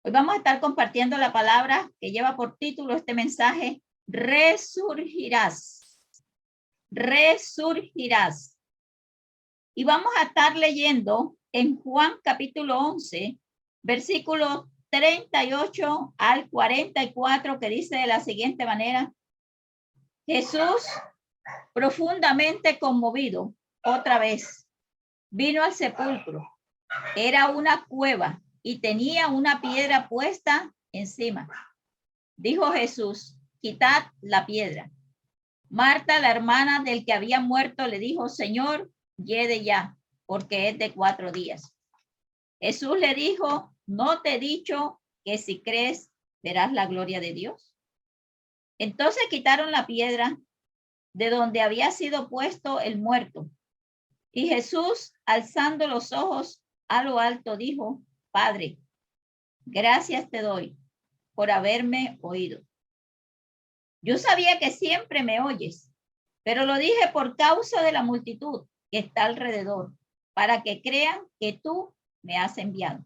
Hoy vamos a estar compartiendo la palabra que lleva por título este mensaje, resurgirás. Resurgirás. Y vamos a estar leyendo en Juan capítulo 11, versículos 38 al 44, que dice de la siguiente manera: Jesús, profundamente conmovido, otra vez, vino al sepulcro. Era una cueva y tenía una piedra puesta encima. Dijo Jesús: quitad la piedra. Marta, la hermana del que había muerto, le dijo: Señor, llegue ya, porque es de 4 días. Jesús le dijo: ¿no te he dicho que si crees verás la gloria de Dios? Entonces quitaron la piedra de donde había sido puesto el muerto. Y Jesús, alzando los ojos a lo alto, dijo: Padre, gracias te doy por haberme oído. Yo sabía que siempre me oyes, pero lo dije por causa de la multitud que está alrededor, para que crean que tú me has enviado.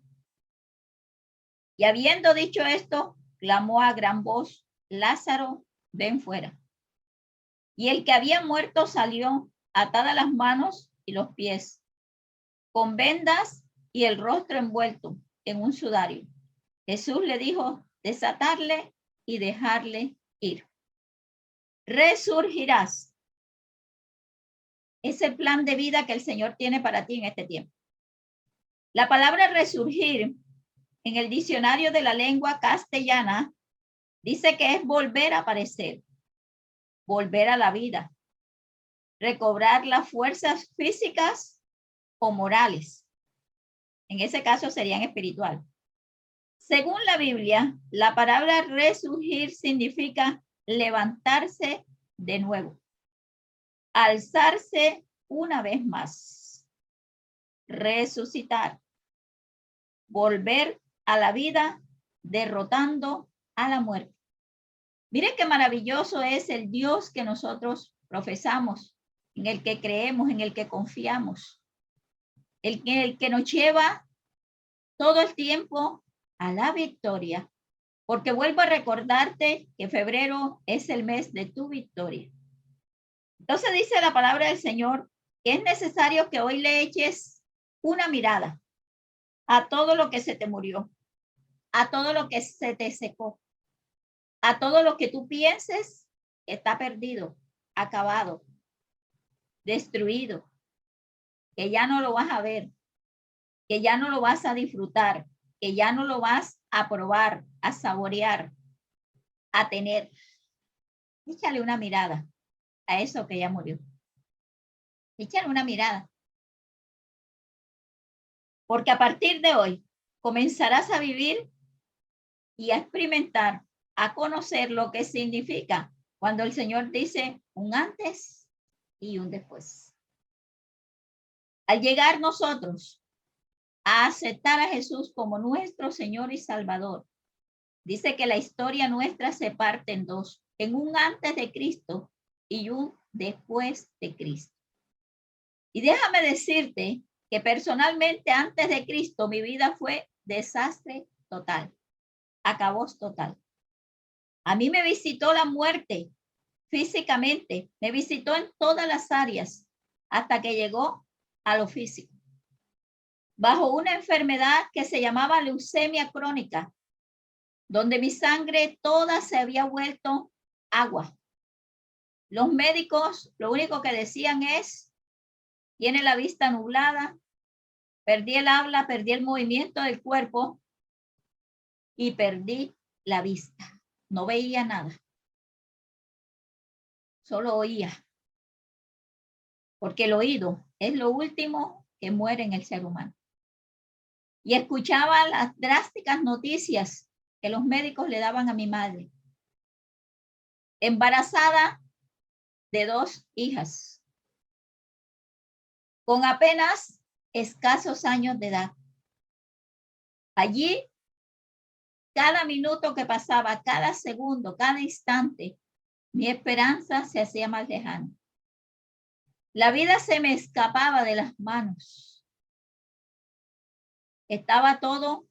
Y habiendo dicho esto, clamó a gran voz: Lázaro, ven fuera. Y el que había muerto salió, atadas las manos y los pies, con vendas y el rostro envuelto en un sudario. Jesús le dijo: desatarle y dejarle ir. Resurgirás. Es el plan de vida que el Señor tiene para ti en este tiempo. La palabra resurgir en el diccionario de la lengua castellana dice que es volver a aparecer, volver a la vida, recobrar las fuerzas físicas o morales. En ese caso serían espiritual. Según la Biblia, la palabra resurgir significa levantarse de nuevo, alzarse una vez más, resucitar, volver a la vida derrotando a la muerte. Mire qué maravilloso es el Dios que nosotros profesamos, en el que creemos, en el que confiamos, el que nos lleva todo el tiempo a la victoria, porque vuelvo a recordarte que febrero es el mes de tu victoria. Entonces dice la palabra del Señor que es necesario que hoy le eches una mirada a todo lo que se te murió, a todo lo que se te secó, a todo lo que tú pienses está perdido, acabado, destruido, que ya no lo vas a ver, que ya no lo vas a disfrutar, que ya no lo vas a probar, a saborear, a tener. Échale una mirada a eso que ya murió. Échale una mirada. Porque a partir de hoy comenzarás a vivir y a experimentar, a conocer lo que significa cuando el Señor dice un antes y un después. Al llegar nosotros a aceptar a Jesús como nuestro Señor y Salvador, dice que la historia nuestra se parte en dos, en un antes de Cristo y un después de Cristo. Y déjame decirte que personalmente antes de Cristo mi vida fue desastre total, acabos total. A mí me visitó la muerte físicamente, me visitó en todas las áreas hasta que llegó a lo físico. Bajo una enfermedad que se llamaba leucemia crónica, donde mi sangre toda se había vuelto agua. Los médicos lo único que decían es: tiene la vista nublada, perdí el habla, perdí el movimiento del cuerpo y perdí la vista. No veía nada, solo oía, porque el oído es lo último que muere en el ser humano. Y escuchaba las drásticas noticias que los médicos le daban a mi madre, embarazada de 2 hijas, con apenas escasos años de edad. Allí, cada minuto que pasaba, cada segundo, cada instante, mi esperanza se hacía más lejana. La vida se me escapaba de las manos. Estaba todo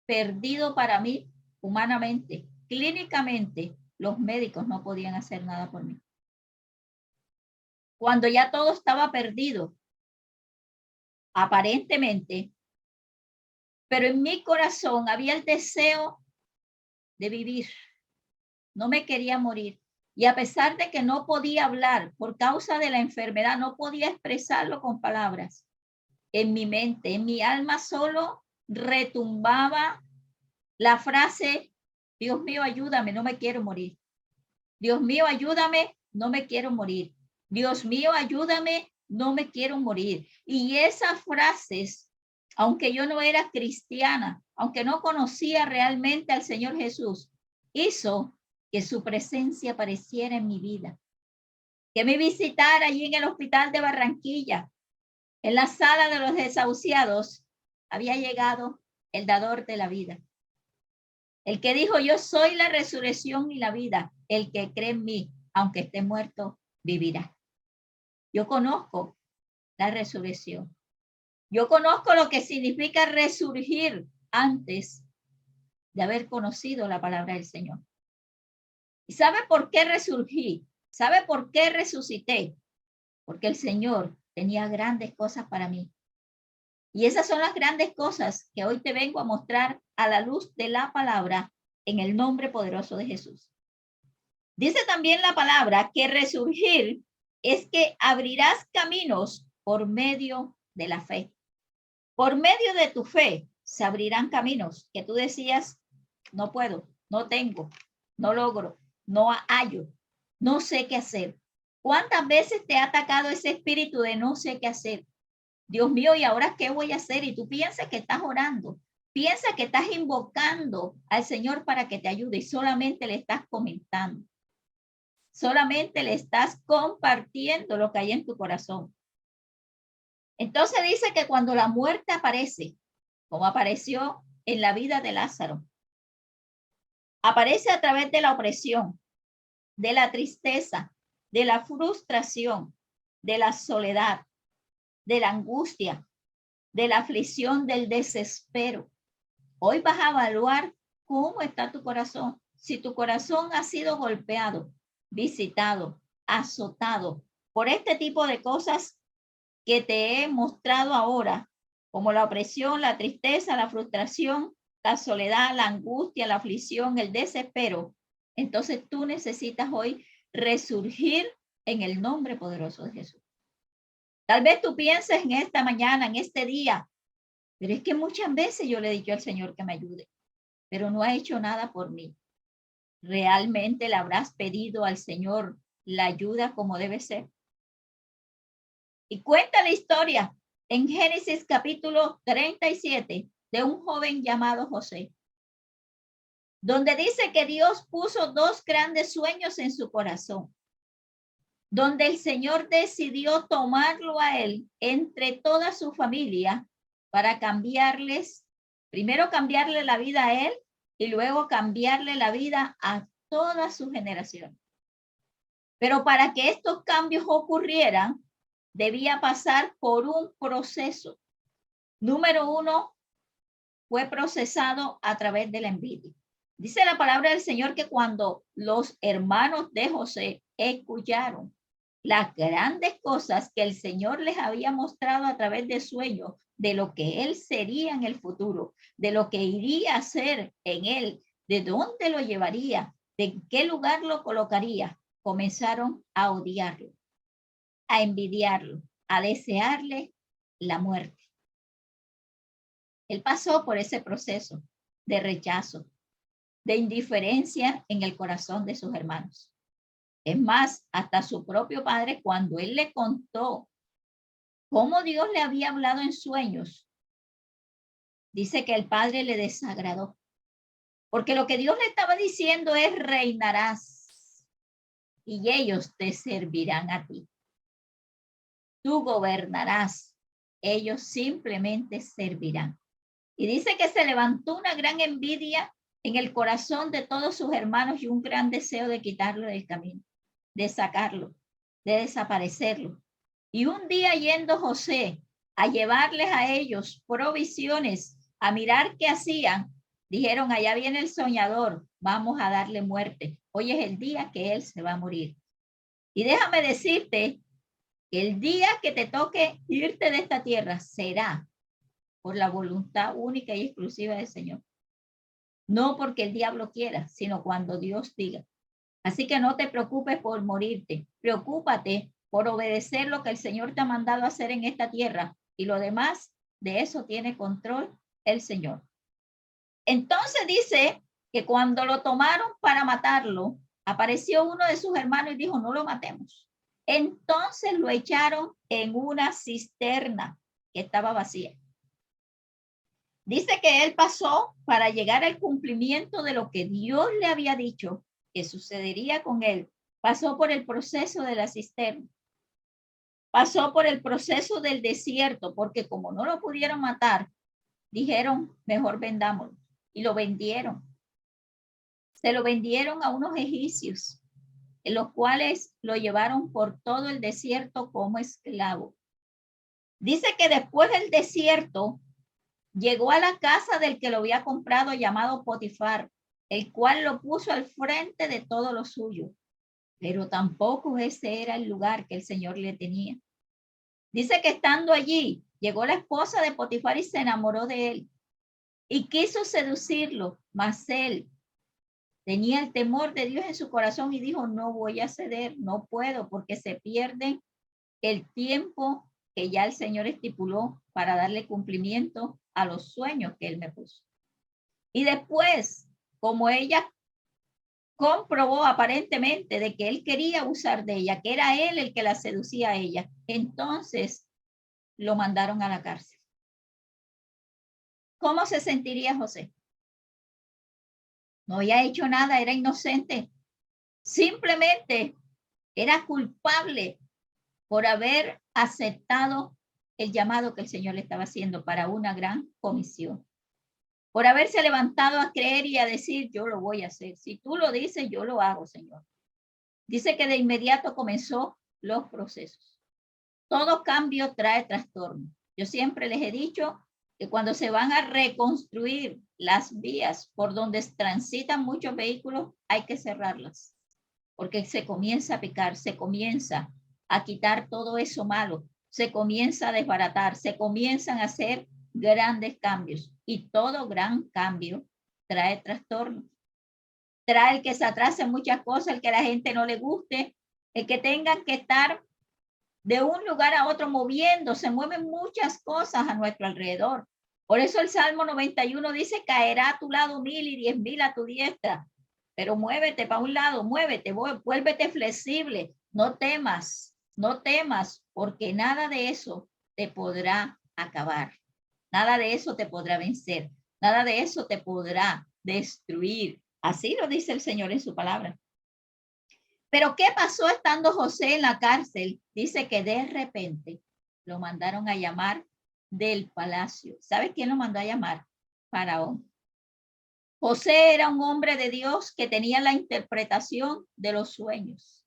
perdido para mí humanamente. Clínicamente, los médicos no podían hacer nada por mí. Cuando ya todo estaba perdido, aparentemente, pero en mi corazón había el deseo de vivir. No me quería morir. Y a pesar de que no podía hablar por causa de la enfermedad, no podía expresarlo con palabras. En mi mente, en mi alma solo retumbaba la frase, Dios mío, ayúdame, no me quiero morir. Dios mío, ayúdame, no me quiero morir. Dios mío, ayúdame, no me quiero morir. Y esas frases, aunque yo no era cristiana, aunque no conocía realmente al Señor Jesús, hizo que su presencia apareciera en mi vida. Que me visitara allí en el hospital de Barranquilla, en la sala de los desahuciados, había llegado el dador de la vida. El que dijo, yo soy la resurrección y la vida. El que cree en mí, aunque esté muerto, vivirá. Yo conozco la resurrección. Yo conozco lo que significa resurgir antes de haber conocido la palabra del Señor. ¿Y sabe por qué resurgí? ¿Sabe por qué resucité? Porque el Señor tenía grandes cosas para mí. Y esas son las grandes cosas que hoy te vengo a mostrar a la luz de la palabra en el nombre poderoso de Jesús. Dice también la palabra que resurgir es que abrirás caminos por medio de la fe. Por medio de tu fe se abrirán caminos que tú decías, no puedo, no tengo, no logro, no hallo, no sé qué hacer. ¿Cuántas veces te ha atacado ese espíritu de no sé qué hacer? Dios mío, ¿y ahora qué voy a hacer? Y tú piensas que estás orando, piensas que estás invocando al Señor para que te ayude y solamente le estás comentando. Solamente le estás compartiendo lo que hay en tu corazón. Entonces dice que cuando la muerte aparece, como apareció en la vida de Lázaro, aparece a través de la opresión, de la tristeza, de la frustración, de la soledad, de la angustia, de la aflicción, del desespero. Hoy vas a evaluar cómo está tu corazón. Si tu corazón ha sido golpeado, visitado, azotado por este tipo de cosas que te he mostrado ahora, como la opresión, la tristeza, la frustración, la soledad, la angustia, la aflicción, el desespero, entonces tú necesitas hoy resurgir en el nombre poderoso de Jesús. Tal vez tú pienses en esta mañana, en este día, pero es que muchas veces yo le he dicho al Señor que me ayude, pero no ha hecho nada por mí. ¿Realmente le habrás pedido al Señor la ayuda como debe ser? Y cuenta la historia en Génesis capítulo 37 de un joven llamado José, donde dice que Dios puso dos grandes sueños en su corazón, donde el Señor decidió tomarlo a él entre toda su familia para cambiarles, primero cambiarle la vida a él y luego cambiarle la vida a toda su generación. Pero para que estos cambios ocurrieran, debía pasar por un proceso. Número uno, fue procesado a través de la envidia. Dice la palabra del Señor que cuando los hermanos de José escucharon las grandes cosas que el Señor les había mostrado a través de sueños, de lo que él sería en el futuro, de lo que iría a hacer en él, de dónde lo llevaría, de qué lugar lo colocaría, comenzaron a odiarlo, a envidiarlo, a desearle la muerte. Él pasó por ese proceso de rechazo, de indiferencia en el corazón de sus hermanos. Es más, hasta su propio padre, cuando él le contó cómo Dios le había hablado en sueños, dice que el padre le desagradó. Porque lo que Dios le estaba diciendo es: reinarás y ellos te servirán a ti. Tú gobernarás, ellos simplemente servirán. Y dice que se levantó una gran envidia en el corazón de todos sus hermanos y un gran deseo de quitarlo del camino, de sacarlo, de desaparecerlo. Y un día yendo José a llevarles a ellos provisiones, a mirar qué hacían, Dijeron, allá viene el soñador, vamos a darle muerte. Hoy es el día que él se va a morir. Y déjame decirte que el día que te toque irte de esta tierra será por la voluntad única y exclusiva del Señor. No porque el diablo quiera, sino cuando Dios diga. Así que no te preocupes por morirte. Preocúpate por obedecer lo que el Señor te ha mandado a hacer en esta tierra. Y lo demás, de eso tiene control el Señor. Entonces dice que cuando lo tomaron para matarlo, apareció uno de sus hermanos y dijo, no lo matemos. Entonces lo echaron en una cisterna que estaba vacía. Dice que él pasó para llegar al cumplimiento de lo que Dios le había dicho que sucedería con él. Pasó por el proceso de la cisterna. Pasó por el proceso del desierto, porque como no lo pudieron matar, dijeron, mejor vendámoslo. Y lo vendieron. Se lo vendieron a unos egipcios, en los cuales lo llevaron por todo el desierto como esclavo. Dice que después del desierto, llegó a la casa del que lo había comprado llamado Potifar, el cual lo puso al frente de todo lo suyo. Pero tampoco ese era el lugar que el Señor le tenía. Dice que estando allí, llegó la esposa de Potifar y se enamoró de él. Y quiso seducirlo, mas él tenía el temor de Dios en su corazón y dijo, no voy a ceder, no puedo, porque se pierde el tiempo que ya el Señor estipuló para darle cumplimiento a los sueños que él me puso. Y después, como ella comprobó aparentemente de que él quería abusar de ella, que era él el que la seducía a ella, entonces lo mandaron a la cárcel. ¿Cómo se sentiría José? No había hecho nada, era inocente. Simplemente era culpable por haber aceptado el llamado que el Señor le estaba haciendo para una gran comisión. Por haberse levantado a creer y a decir, yo lo voy a hacer. Si tú lo dices, yo lo hago, Señor. Dice que de inmediato comenzó los procesos. Todo cambio trae trastorno. Yo siempre les he dicho que cuando se van a reconstruir las vías por donde transitan muchos vehículos, hay que cerrarlas, porque se comienza a picar, se comienza a quitar todo eso malo, se comienza a desbaratar, se comienzan a hacer grandes cambios y todo gran cambio trae trastorno. Trae el que se atrasen muchas cosas, el que a la gente no le guste, el que tengan que estar de un lugar a otro moviendo, se mueven muchas cosas a nuestro alrededor. Por eso el Salmo 91 dice, caerá a tu lado 1000 y 10.000 a tu diestra, pero muévete para un lado, muévete, vuélvete flexible, no temas, porque nada de eso te podrá acabar, nada de eso te podrá vencer, nada de eso te podrá destruir. Así lo dice el Señor en su palabra. Pero ¿qué pasó estando José en la cárcel? Dice que de repente lo mandaron a llamar del palacio. ¿Sabe quién lo mandó a llamar? Faraón. José era un hombre de Dios que tenía la interpretación de los sueños.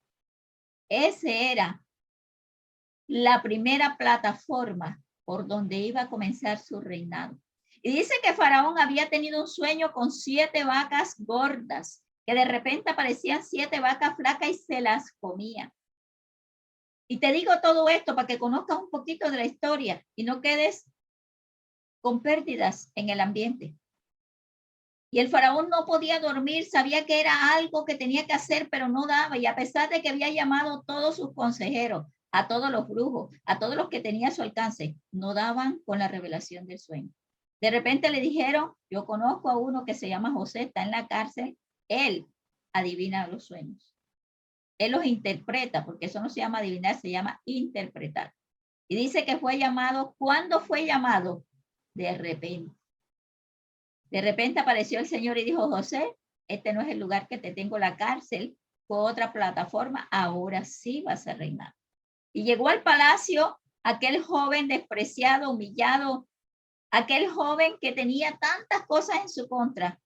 Ese era la primera plataforma por donde iba a comenzar su reinado. Y dice que Faraón había tenido un sueño con 7 vacas gordas, que de repente aparecían 7 vacas flacas y se las comía. Y te digo todo esto para que conozcas un poquito de la historia y no quedes con pérdidas en el ambiente. Y el faraón no podía dormir, sabía que era algo que tenía que hacer, pero no daba. Y a pesar de que había llamado a todos sus consejeros, a todos los brujos, a todos los que tenía a su alcance, no daban con la revelación del sueño. De repente le dijeron, yo conozco a uno que se llama José, está en la cárcel, él adivina los sueños. Él los interpreta, porque eso no se llama adivinar, se llama interpretar. Y dice que fue llamado, ¿cuándo fue llamado? De repente. De repente apareció el Señor y dijo, José, este no es el lugar que te tengo, la cárcel, fue otra plataforma, ahora sí vas a reinar. Y llegó al palacio aquel joven despreciado, humillado, aquel joven que tenía tantas cosas en su contra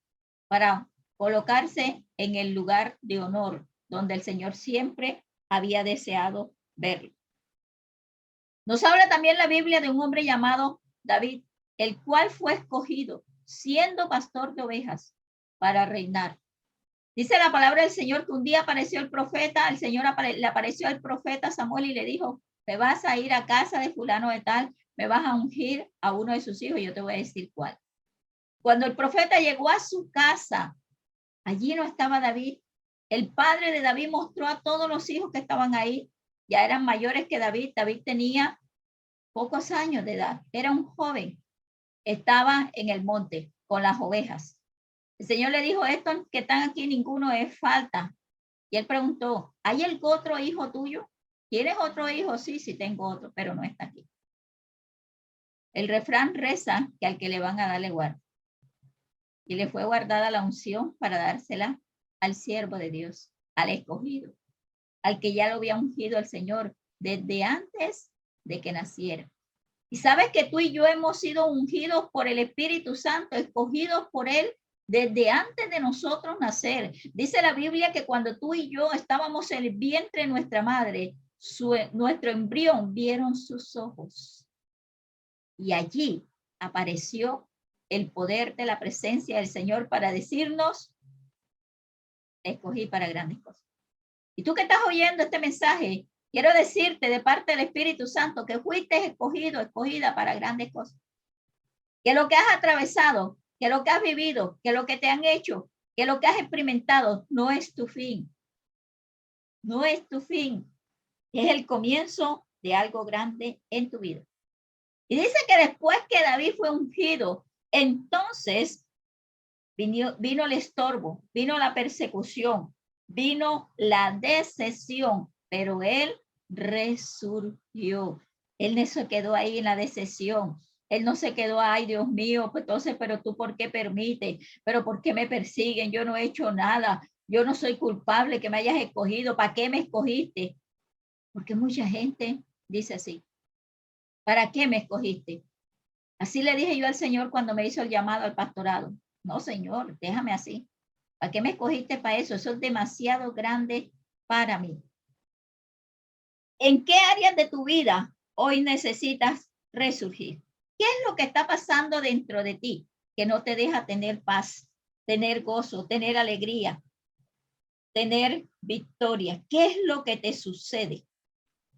para colocarse en el lugar de honor donde el Señor siempre había deseado verlo. Nos habla también la Biblia de un hombre llamado David, el cual fue escogido siendo pastor de ovejas, para reinar. Dice la palabra del Señor que un día apareció el profeta, el Señor le apareció al profeta Samuel y le dijo, me vas a ir a casa de fulano de tal, me vas a ungir a uno de sus hijos, yo te voy a decir cuál. Cuando el profeta llegó a su casa, allí no estaba David. El padre de David mostró a todos los hijos que estaban ahí, ya eran mayores que David. David tenía pocos años de edad, era un joven, estaba en el monte con las ovejas. El Señor le dijo, estos que están aquí, ninguno es falta. Y él preguntó, ¿hay algún otro hijo tuyo? ¿Tienes otro hijo? Sí, sí tengo otro, pero no está aquí. El refrán reza que al que le van a darle guarda. Y le fue guardada la unción para dársela al siervo de Dios, al escogido, al que ya lo había ungido el Señor desde antes de que naciera. Y sabes que tú y yo hemos sido ungidos por el Espíritu Santo, escogidos por Él desde antes de nosotros nacer. Dice la Biblia que cuando tú y yo estábamos en el vientre de nuestra madre, nuestro embrión vieron sus ojos. Y allí apareció el poder de la presencia del Señor para decirnos, escogí para grandes cosas. Y tú que estás oyendo este mensaje, quiero decirte de parte del Espíritu Santo que fuiste escogido, escogida para grandes cosas. Que lo que has atravesado, que lo que has vivido, que lo que te han hecho, que lo que has experimentado no es tu fin. No es tu fin. Es el comienzo de algo grande en tu vida. Y dice que después que David fue ungido, entonces vino el estorbo, vino la persecución, vino la decepción, pero él resurgió. Él no se quedó ahí en la decepción. Él no se quedó, ay Dios mío, pues entonces, pero tú ¿por qué permites? ¿Pero por qué me persiguen? Yo no he hecho nada. Yo no soy culpable que me hayas escogido. ¿Para qué me escogiste? Porque mucha gente dice así. ¿Para qué me escogiste? Así le dije yo al Señor cuando me hizo el llamado al pastorado. No, Señor, déjame así. ¿Para qué me escogiste para eso? Eso es demasiado grande para mí. ¿En qué áreas de tu vida hoy necesitas resurgir? ¿Qué es lo que está pasando dentro de ti que no te deja tener paz, tener gozo, tener alegría, tener victoria? ¿Qué es lo que te sucede?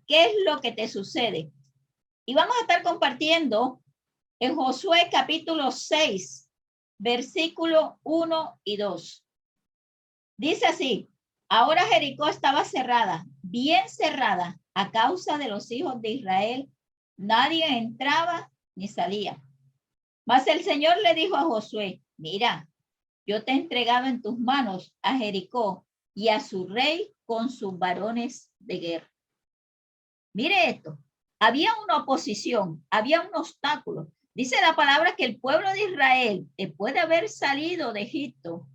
¿Qué es lo que te sucede? Y vamos a estar compartiendo en Josué capítulo 6, versículo 1 y 2. Dice así, ahora Jericó estaba cerrada, bien cerrada, a causa de los hijos de Israel. Nadie entraba ni salía. Mas el Señor le dijo a Josué, mira, yo te he entregado en tus manos a Jericó y a su rey con sus varones de guerra. Mire esto, había una oposición, había un obstáculo. Dice la palabra que el pueblo de Israel, después de haber salido de Egipto,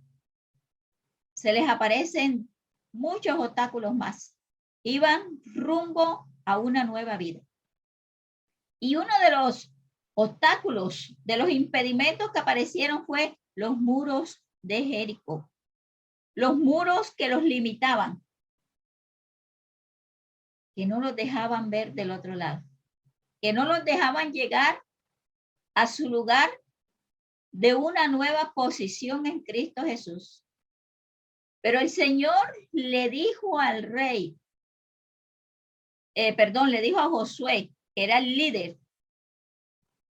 se les aparecen muchos obstáculos más. Iban rumbo a una nueva vida. Y uno de los obstáculos, de los impedimentos que aparecieron fue los muros de Jericó. Los muros que los limitaban, que no los dejaban ver del otro lado, que no los dejaban llegar a su lugar de una nueva posición en Cristo Jesús. Pero el Señor le dijo al rey, le dijo a Josué, que era el líder,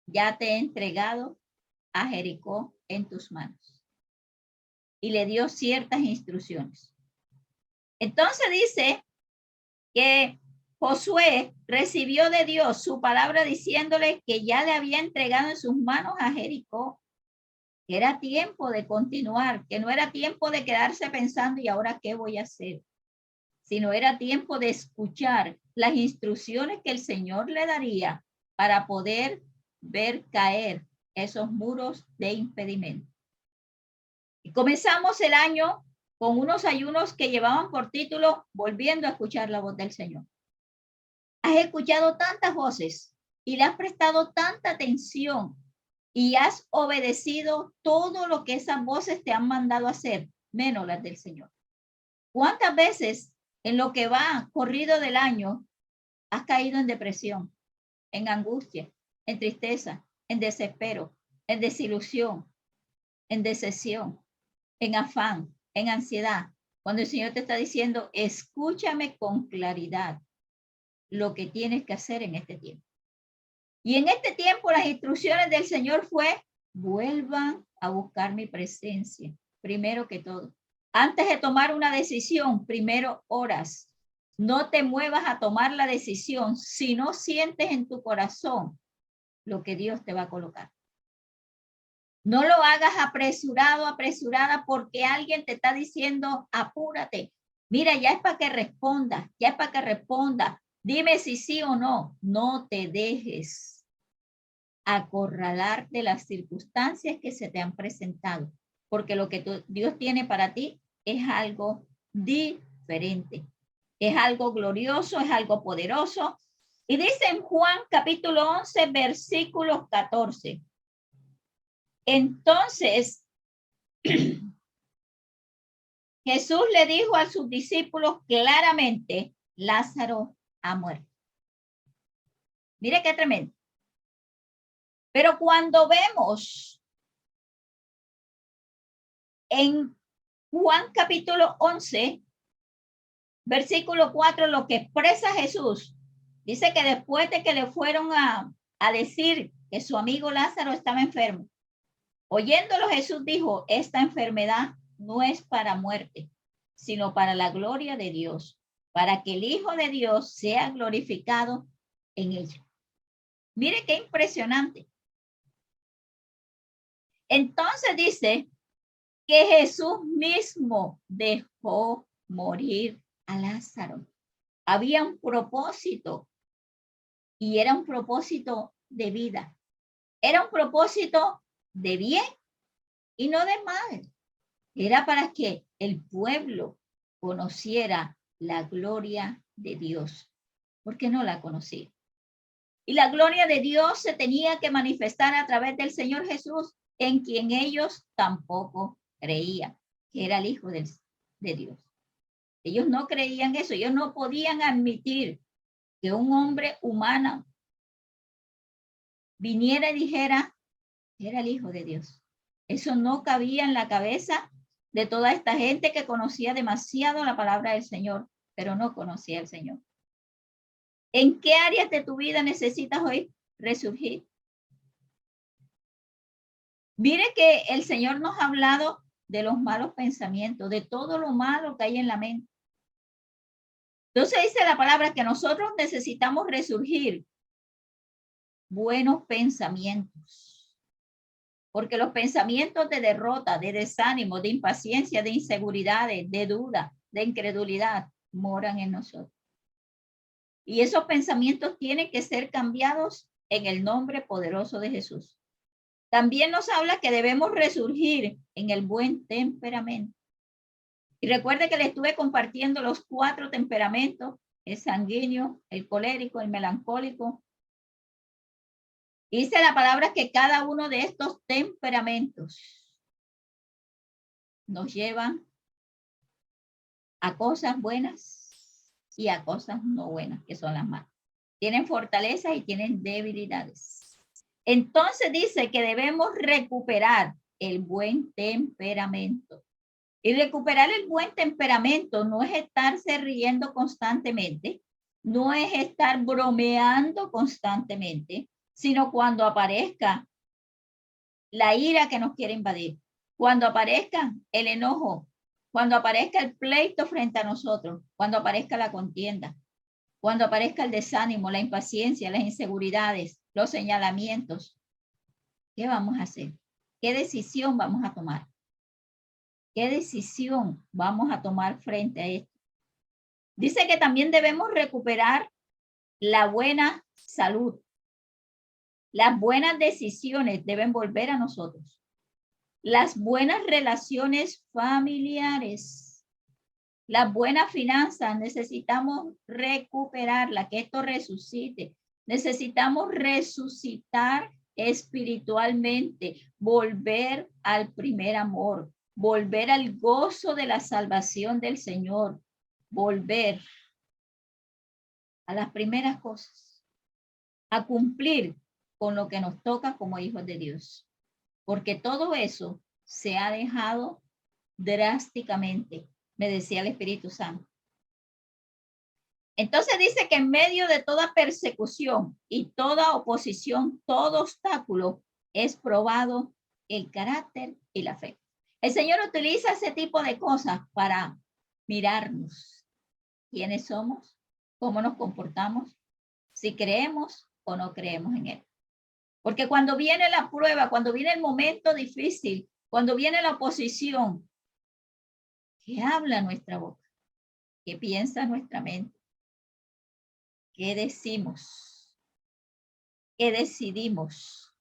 ya te he entregado a Jericó en tus manos. Y le dio ciertas instrucciones. Entonces dice que Josué recibió de Dios su palabra diciéndole que ya le había entregado en sus manos a Jericó, que era tiempo de continuar, que no era tiempo de quedarse pensando y ahora qué voy a hacer, sino era tiempo de escuchar las instrucciones que el Señor le daría para poder ver caer esos muros de impedimento. Y comenzamos el año con unos ayunos que llevaban por título Volviendo a escuchar la voz del Señor. Has escuchado tantas voces y le has prestado tanta atención y has obedecido todo lo que esas voces te han mandado a hacer, menos las del Señor. ¿Cuántas veces en lo que va corrido del año has caído en depresión, en angustia, en tristeza, en desespero, en desilusión, en decepción, en afán, en ansiedad. Cuando el Señor te está diciendo, escúchame con claridad lo que tienes que hacer en este tiempo. Y en este tiempo las instrucciones del Señor fue, vuelvan a buscar mi presencia, primero que todo. Antes de tomar una decisión, primero oras. No te muevas a tomar la decisión si no sientes en tu corazón lo que Dios te va a colocar. No lo hagas apresurado, apresurada, porque alguien te está diciendo, apúrate. Mira, ya es para que responda, ya es para que responda. Dime si sí o no. No te dejes acorralar de las circunstancias que se te han presentado, porque lo que Dios tiene para ti es algo diferente. Es algo glorioso, es algo poderoso. Y dice en Juan capítulo 11, versículos 14. Entonces, Jesús le dijo a sus discípulos claramente, Lázaro ha muerto. Mire qué tremendo. Pero cuando vemos en Juan capítulo 11, versículo 4, lo que expresa Jesús, dice que después de que le fueron a decir que su amigo Lázaro estaba enfermo, oyéndolo Jesús dijo, esta enfermedad no es para muerte, sino para la gloria de Dios, para que el Hijo de Dios sea glorificado en ella. Mire qué impresionante. Entonces dice que Jesús mismo dejó morir a Lázaro. Había un propósito y era un propósito de vida. Era un propósito de bien y no de mal. Era para que el pueblo conociera la gloria de Dios, porque no la conocía. Y la gloria de Dios se tenía que manifestar a través del Señor Jesús, en quien ellos tampoco creían, que era el Hijo de Dios. Ellos no creían eso, ellos no podían admitir que un hombre humano viniera y dijera, era el Hijo de Dios. Eso no cabía en la cabeza de toda esta gente que conocía demasiado la palabra del Señor, pero no conocía al Señor. ¿En qué áreas de tu vida necesitas hoy resurgir? Mire que el Señor nos ha hablado de los malos pensamientos, de todo lo malo que hay en la mente. Entonces dice la palabra que nosotros necesitamos resurgir buenos pensamientos, porque los pensamientos de derrota, de desánimo, de impaciencia, de inseguridades, de duda, de incredulidad, moran en nosotros. Y esos pensamientos tienen que ser cambiados en el nombre poderoso de Jesús. También nos habla que debemos resurgir en el buen temperamento. Y recuerde que le estuve compartiendo los 4 temperamentos, el sanguíneo, el colérico, el melancólico. Dice la palabra que cada uno de estos temperamentos nos llevan a cosas buenas y a cosas no buenas, que son las malas. Tienen fortalezas y tienen debilidades. Entonces dice que debemos recuperar el buen temperamento. Y recuperar el buen temperamento no es estarse riendo constantemente, no es estar bromeando constantemente, sino cuando aparezca la ira que nos quiere invadir, cuando aparezca el enojo, cuando aparezca el pleito frente a nosotros, cuando aparezca la contienda, cuando aparezca el desánimo, la impaciencia, las inseguridades, los señalamientos. ¿Qué vamos a hacer? ¿Qué decisión vamos a tomar? ¿Qué decisión vamos a tomar frente a esto? Dice que también debemos recuperar la buena salud. Las buenas decisiones deben volver a nosotros. Las buenas relaciones familiares. Las buenas finanzas necesitamos recuperarla, que esto resucite. Necesitamos resucitar espiritualmente, volver al primer amor, volver al gozo de la salvación del Señor, volver a las primeras cosas, a cumplir con lo que nos toca como hijos de Dios. Porque todo eso se ha dejado drásticamente, me decía el Espíritu Santo. Entonces dice que en medio de toda persecución y toda oposición, todo obstáculo, es probado el carácter y la fe. El Señor utiliza ese tipo de cosas para mirarnos. ¿Quiénes somos? ¿Cómo nos comportamos? Si creemos o no creemos en Él. Porque cuando viene la prueba, cuando viene el momento difícil, cuando viene la oposición, ¿qué habla nuestra boca? ¿Qué piensa nuestra mente? ¿Qué decimos? ¿Qué decidimos?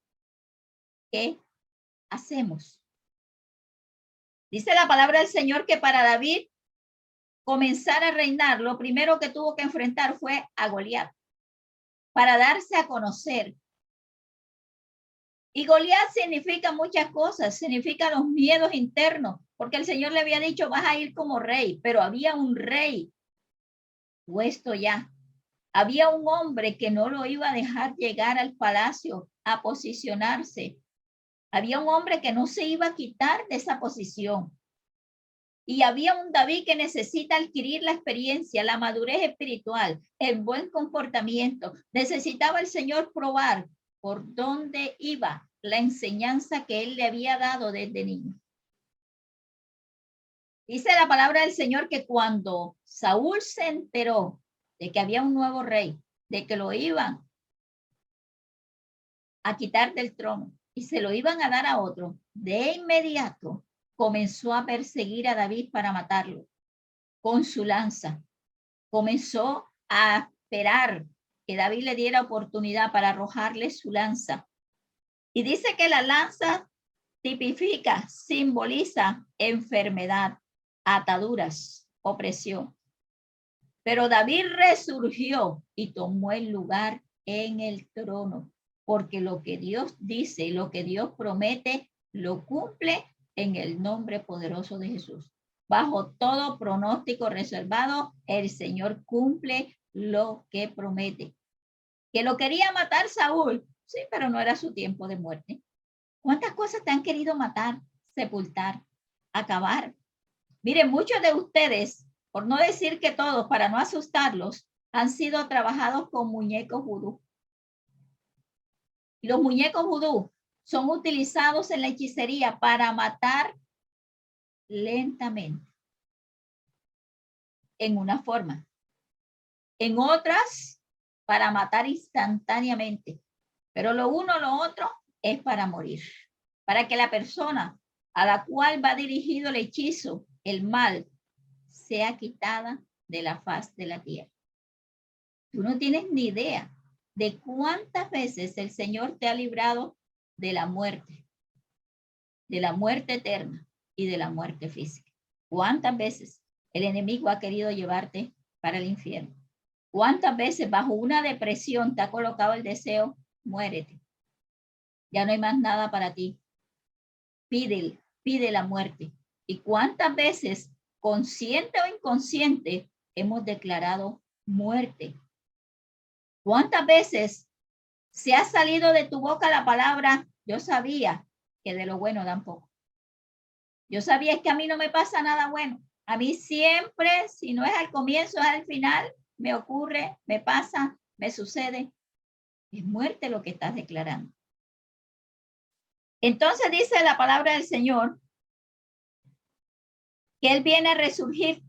¿Qué hacemos? Dice la palabra del Señor que para David comenzar a reinar, lo primero que tuvo que enfrentar fue a Goliat para darse a conocer. Y Goliat significa muchas cosas, significa los miedos internos, porque el Señor le había dicho, vas a ir como rey, pero había un rey puesto ya. Había un hombre que no lo iba a dejar llegar al palacio a posicionarse. Había un hombre que no se iba a quitar de esa posición. Y había un David que necesita adquirir la experiencia, la madurez espiritual, el buen comportamiento. Necesitaba el Señor probar por dónde iba la enseñanza que él le había dado desde niño. Dice la palabra del Señor que cuando Saúl se enteró de que había un nuevo rey, de que lo iban a quitar del trono y se lo iban a dar a otro, de inmediato comenzó a perseguir a David para matarlo con su lanza. Comenzó a esperar que David le diera oportunidad para arrojarle su lanza. Y dice que la lanza tipifica, simboliza enfermedad, ataduras, opresión. Pero David resurgió y tomó el lugar en el trono, porque lo que Dios dice y lo que Dios promete, lo cumple en el nombre poderoso de Jesús. Bajo todo pronóstico reservado, el Señor cumple lo que promete. Que lo quería matar Saúl, sí, pero no era su tiempo de muerte. ¿Cuántas cosas te han querido matar, sepultar, acabar? Miren, muchos de ustedes, por no decir que todos, para no asustarlos, han sido trabajados con muñecos vudú. Y los muñecos vudú son utilizados en la hechicería para matar lentamente, en una forma. En otras, para matar instantáneamente. Pero lo uno o lo otro es para morir. Para que la persona a la cual va dirigido el hechizo, el mal, sea quitada de la faz de la tierra. Tú no tienes ni idea de cuántas veces el Señor te ha librado de la muerte eterna y de la muerte física. ¿Cuántas veces el enemigo ha querido llevarte para el infierno? ¿Cuántas veces bajo una depresión te ha colocado el deseo, muérete? Ya no hay más nada para ti. Pide la muerte. ¿Y cuántas veces, consciente o inconsciente, hemos declarado muerte? ¿Cuántas veces se ha salido de tu boca la palabra, yo sabía que de lo bueno dan poco? Yo sabía que a mí no me pasa nada bueno. A mí siempre, si no es al comienzo, es al final, me ocurre, me pasa, me sucede. Es muerte lo que estás declarando. Entonces dice la palabra del Señor que Él viene a resurgir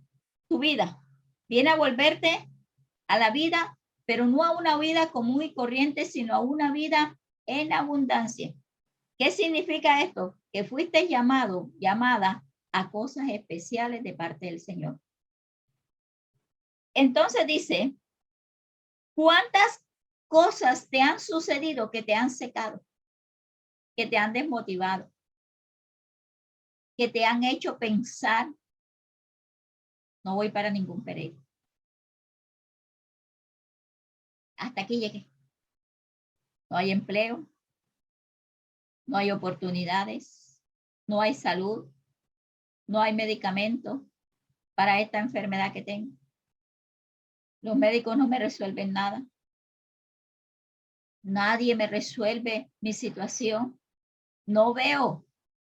tu vida, viene a volverte a la vida, pero no a una vida común y corriente, sino a una vida en abundancia. ¿Qué significa esto? Que fuiste llamada a cosas especiales de parte del Señor. Entonces dice, ¿cuántas cosas te han sucedido que te han secado, que te han desmotivado, que te han hecho pensar, no voy para ningún periodo? Hasta aquí llegué. No hay empleo, no hay oportunidades, no hay salud, no hay medicamento para esta enfermedad que tengo. Los médicos no me resuelven nada. Nadie me resuelve mi situación. No veo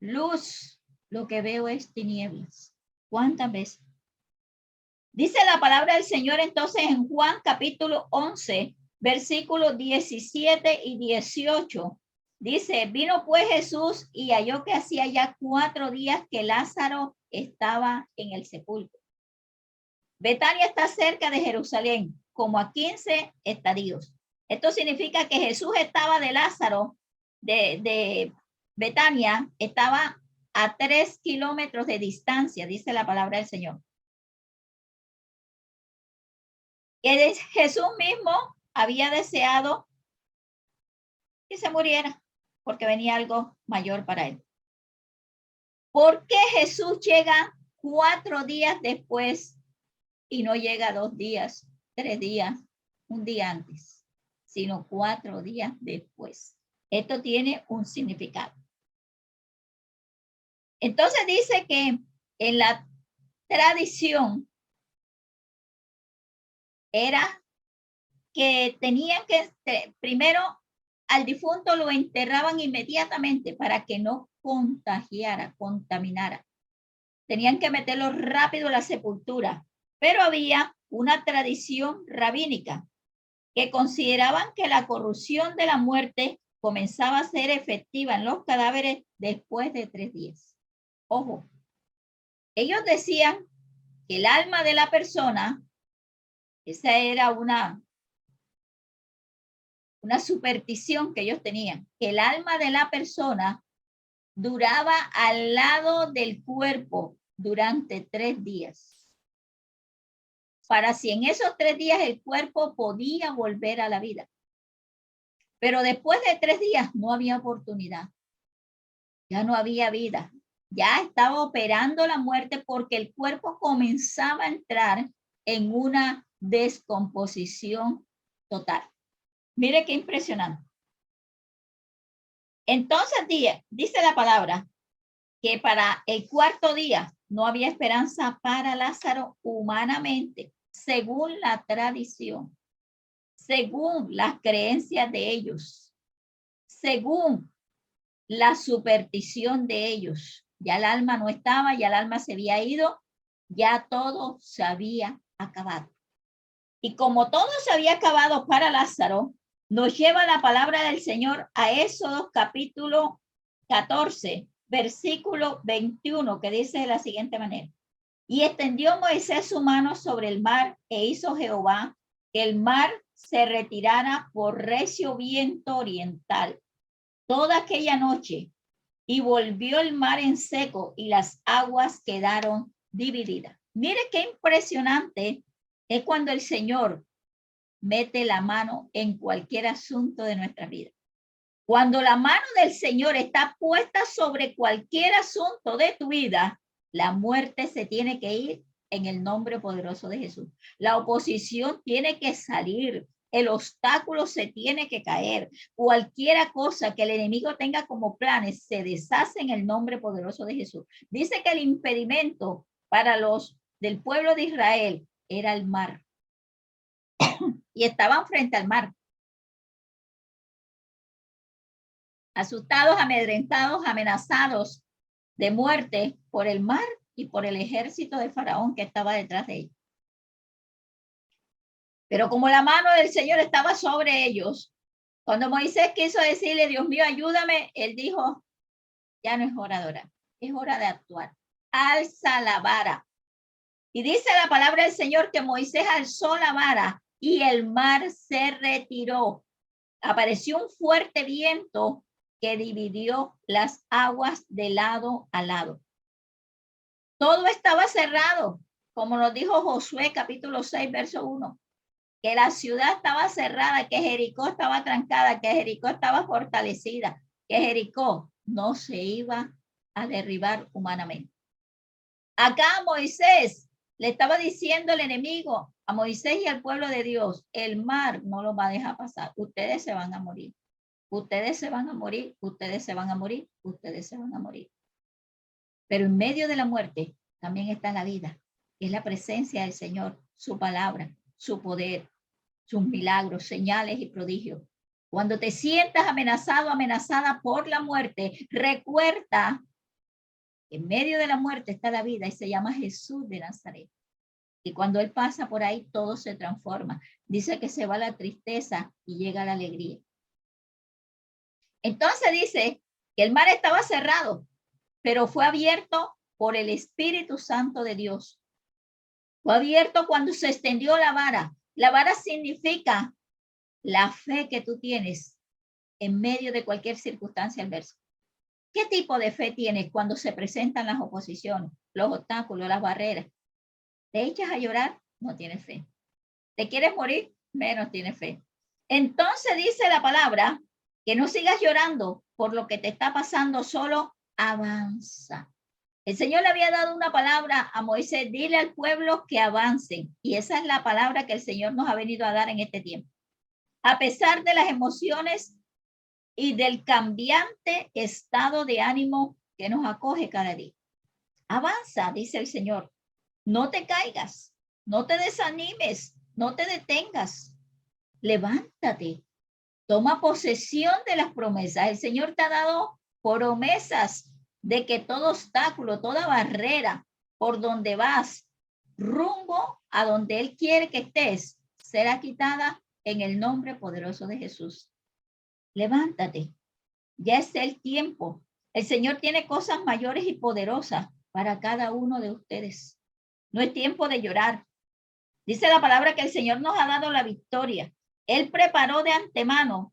luz, lo que veo es tinieblas. ¿Cuántas veces? Dice la palabra del Señor entonces en Juan capítulo 11, versículos 17 y 18. Dice, vino pues Jesús y halló que hacía ya 4 días que Lázaro estaba en el sepulcro. Betania está cerca de Jerusalén, como a 15 estadios. Esto significa que Jesús estaba de Lázaro, de Betania, estaba a 3 kilómetros de distancia, dice la palabra del Señor. Que Jesús mismo había deseado que se muriera, porque venía algo mayor para él. ¿Por qué Jesús llega 4 días después y no llega 2 días, 3 días, un día antes, sino 4 días después? Esto tiene un significado. Entonces dice que en la tradición era que tenían que, primero al difunto lo enterraban inmediatamente para que no contagiara, contaminara. Tenían que meterlo rápido a la sepultura, pero había una tradición rabínica que consideraban que la corrupción de la muerte comenzaba a ser efectiva en los cadáveres después de 3 días. Ojo, ellos decían que el alma de la persona, esa era una superstición que ellos tenían, que el alma de la persona duraba al lado del cuerpo durante 3 días. Para si en esos 3 días el cuerpo podía volver a la vida. Pero después de 3 días no había oportunidad. Ya no había vida. Ya estaba operando la muerte porque el cuerpo comenzaba a entrar en una descomposición total. Mire qué impresionante. Entonces dice la palabra que para el 4º día no había esperanza para Lázaro humanamente, según la tradición, según las creencias de ellos, según la superstición de ellos. Ya el alma no estaba, ya el alma se había ido, ya todo se había acabado. Y como todo se había acabado para Lázaro, nos lleva la palabra del Señor a Éxodo capítulo 14, versículo 21, que dice de la siguiente manera. Y extendió Moisés su mano sobre el mar e hizo Jehová que el mar se retirara por recio viento oriental toda aquella noche, y volvió el mar en seco y las aguas quedaron divididas. Mire qué impresionante es cuando el Señor mete la mano en cualquier asunto de nuestra vida. Cuando la mano del Señor está puesta sobre cualquier asunto de tu vida, la muerte se tiene que ir en el nombre poderoso de Jesús. La oposición tiene que salir. El obstáculo se tiene que caer. Cualquiera cosa que el enemigo tenga como planes se deshace en el nombre poderoso de Jesús. Dice que el impedimento para los del pueblo de Israel era el mar. Y estaban frente al mar. Asustados, amedrentados, amenazados de muerte por el mar y por el ejército de Faraón que estaba detrás de ellos. Pero como la mano del Señor estaba sobre ellos, cuando Moisés quiso decirle, Dios mío, ayúdame, él dijo, ya no es hora de orar, es hora de actuar. Alza la vara. Y dice la palabra del Señor que Moisés alzó la vara y el mar se retiró. Apareció un fuerte viento que dividió las aguas de lado a lado. Todo estaba cerrado, como nos dijo Josué capítulo 6, verso 1, que la ciudad estaba cerrada, que Jericó estaba trancada, que Jericó estaba fortalecida, que Jericó no se iba a derribar humanamente. Acá Moisés le estaba diciendo el enemigo a Moisés y al pueblo de Dios, el mar no lo va a dejar pasar, ustedes se van a morir. Ustedes se van a morir, ustedes se van a morir, ustedes se van a morir. Pero en medio de la muerte también está la vida, que es la presencia del Señor, su palabra, su poder, sus milagros, señales y prodigios. Cuando te sientas amenazado, amenazada por la muerte, recuerda En medio de la muerte está la vida y se llama Jesús de Nazaret. Y cuando Él pasa por ahí, todo se transforma. Dice que se va la tristeza y llega la alegría. Entonces dice que el mar estaba cerrado, pero fue abierto por el Espíritu Santo de Dios. Fue abierto cuando se extendió la vara. La vara significa la fe que tú tienes en medio de cualquier circunstancia adversa. ¿Qué tipo de fe tienes cuando se presentan las oposiciones, los obstáculos, las barreras? ¿Te echas a llorar? No tienes fe. ¿Te quieres morir? Menos tienes fe. Entonces dice la palabra que no sigas llorando por lo que te está pasando, solo avanza. El Señor le había dado una palabra a Moisés: dile al pueblo que avancen. Y esa es la palabra que el Señor nos ha venido a dar en este tiempo. A pesar de las emociones y del cambiante estado de ánimo que nos acoge cada día. Avanza, dice el Señor. No te caigas, no te desanimes, no te detengas. Levántate, toma posesión de las promesas. El Señor te ha dado promesas de que todo obstáculo, toda barrera por donde vas, rumbo a donde Él quiere que estés, será quitada en el nombre poderoso de Jesús. Levántate, ya es el tiempo. El Señor tiene cosas mayores y poderosas para cada uno de ustedes. No es tiempo de llorar. Dice la palabra que el Señor nos ha dado la victoria. Él preparó de antemano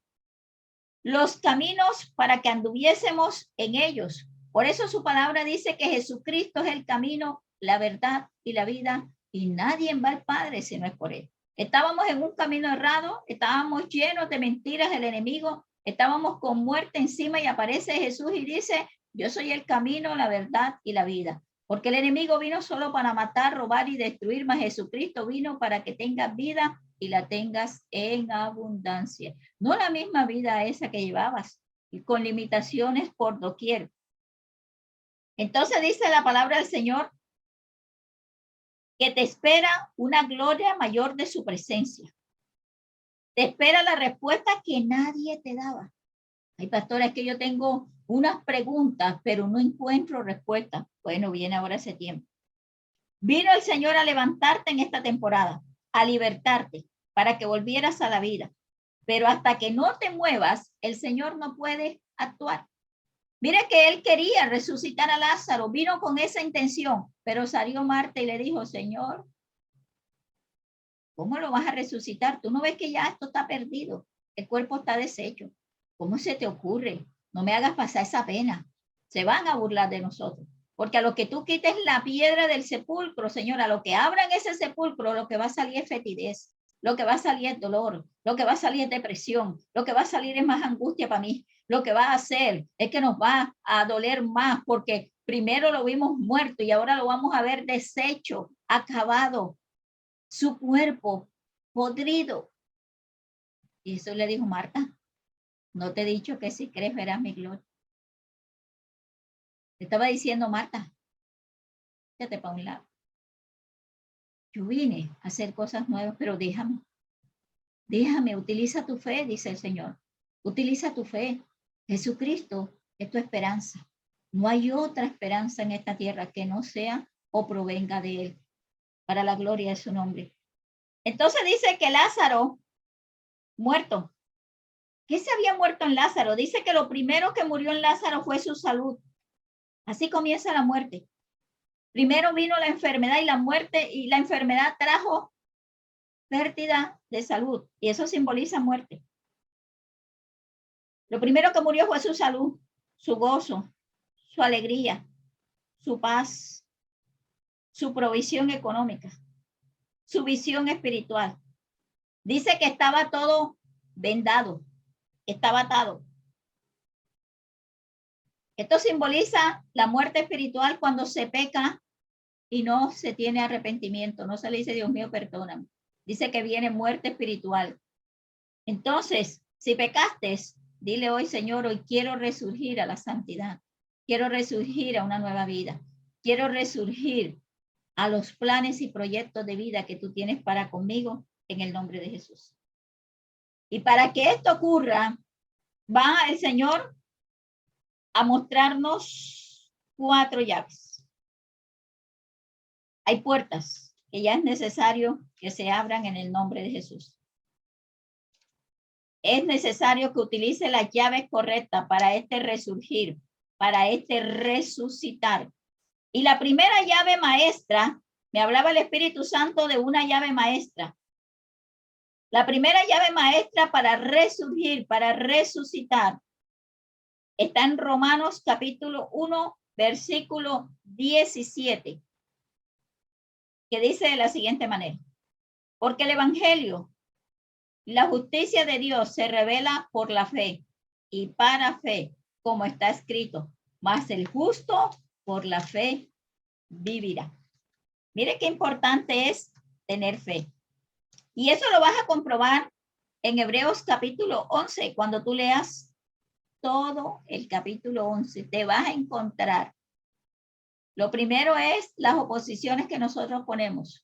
los caminos para que anduviésemos en ellos. Por eso su palabra dice que Jesucristo es el camino, la verdad y la vida, y nadie va al Padre si no es por Él. Estábamos en un camino errado, estábamos llenos de mentiras del enemigo, estábamos con muerte encima y aparece Jesús y dice: yo soy el camino, la verdad y la vida. Porque el enemigo vino solo para matar, robar y destruir, mas Jesucristo vino para que tengas vida y la tengas en abundancia. No la misma vida esa que llevabas, y con limitaciones por doquier. Entonces dice la palabra del Señor que te espera una gloria mayor de su presencia. Te espera la respuesta que nadie te daba. Ay, pastora, es que yo tengo unas preguntas, pero no encuentro respuesta. Bueno, viene ahora ese tiempo. Vino el Señor a levantarte en esta temporada, a libertarte, para que volvieras a la vida. Pero hasta que no te muevas, el Señor no puede actuar. Mire que Él quería resucitar a Lázaro, vino con esa intención, pero salió Marta y le dijo: Señor, ¿cómo lo vas a resucitar? ¿Tú no ves que ya esto está perdido? El cuerpo está deshecho. ¿Cómo se te ocurre? No me hagas pasar esa pena. Se van a burlar de nosotros. Porque a lo que tú quites la piedra del sepulcro, Señor, a lo que abran ese sepulcro, lo que va a salir es fetidez, lo que va a salir es dolor, lo que va a salir es depresión, lo que va a salir es más angustia para mí. Lo que va a hacer es que nos va a doler más, porque primero lo vimos muerto y ahora lo vamos a ver deshecho, acabado, su cuerpo podrido. Y eso le dijo: Marta, no te he dicho que si crees verás mi gloria. Le estaba diciendo: Marta, fíjate para un lado. Yo vine a hacer cosas nuevas, pero déjame, utiliza tu fe, dice el Señor. Utiliza tu fe. Jesucristo es tu esperanza. No hay otra esperanza en esta tierra que no sea o provenga de Él, para la gloria de su nombre. Entonces dice que Lázaro, muerto. ¿Qué se había muerto en Lázaro? Dice que lo primero que murió en Lázaro fue su salud. Así comienza la muerte. Primero vino la enfermedad y la muerte, y la enfermedad trajo pérdida de salud, y eso simboliza muerte. Lo primero que murió fue su salud, su gozo, su alegría, su paz, su provisión económica, su visión espiritual. Dice que estaba todo vendado, estaba atado. Esto simboliza la muerte espiritual cuando se peca y no se tiene arrepentimiento. No se le dice: Dios mío, perdóname. Dice que viene muerte espiritual. Entonces, si pecaste, dile hoy: Señor, hoy quiero resurgir a la santidad. Quiero resurgir a una nueva vida. Quiero resurgir a los planes y proyectos de vida que tú tienes para conmigo, en el nombre de Jesús. Y para que esto ocurra, va el Señor a mostrarnos 4 llaves. Hay puertas que ya es necesario que se abran en el nombre de Jesús. Es necesario que utilice las llaves correctas para este resurgir, para este resucitar. Y la primera llave maestra, me hablaba el Espíritu Santo de una llave maestra. La primera llave maestra para resurgir, para resucitar, está en Romanos capítulo 1, versículo 17, que dice de la siguiente manera: porque el evangelio, la justicia de Dios se revela por la fe y para fe, como está escrito, mas el justo por la fe vivirá. Mire qué importante es tener fe. Y eso lo vas a comprobar en Hebreos capítulo 11. Cuando tú leas todo el capítulo 11, te vas a encontrar. Lo primero es las oposiciones que nosotros ponemos.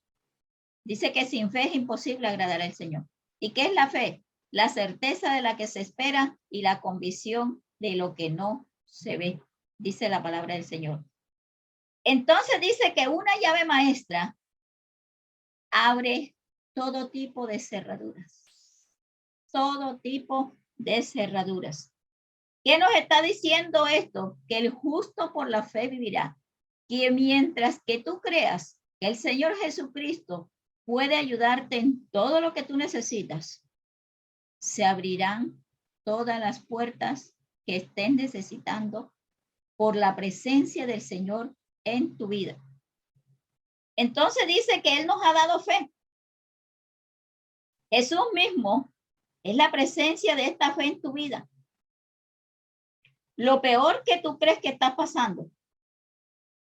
Dice que sin fe es imposible agradar al Señor. ¿Y qué es la fe? La certeza de la que se espera y la convicción de lo que no se ve, dice la palabra del Señor. Entonces dice que una llave maestra abre todo tipo de cerraduras. Todo tipo de cerraduras. ¿Qué nos está diciendo esto? Que el justo por la fe vivirá. Que mientras que tú creas que el Señor Jesucristo puede ayudarte en todo lo que tú necesitas, se abrirán todas las puertas que estén necesitando por la presencia del Señor en tu vida. Entonces dice que Él nos ha dado fe. Jesús mismo es la presencia de esta fe en tu vida. Lo peor que tú crees que está pasando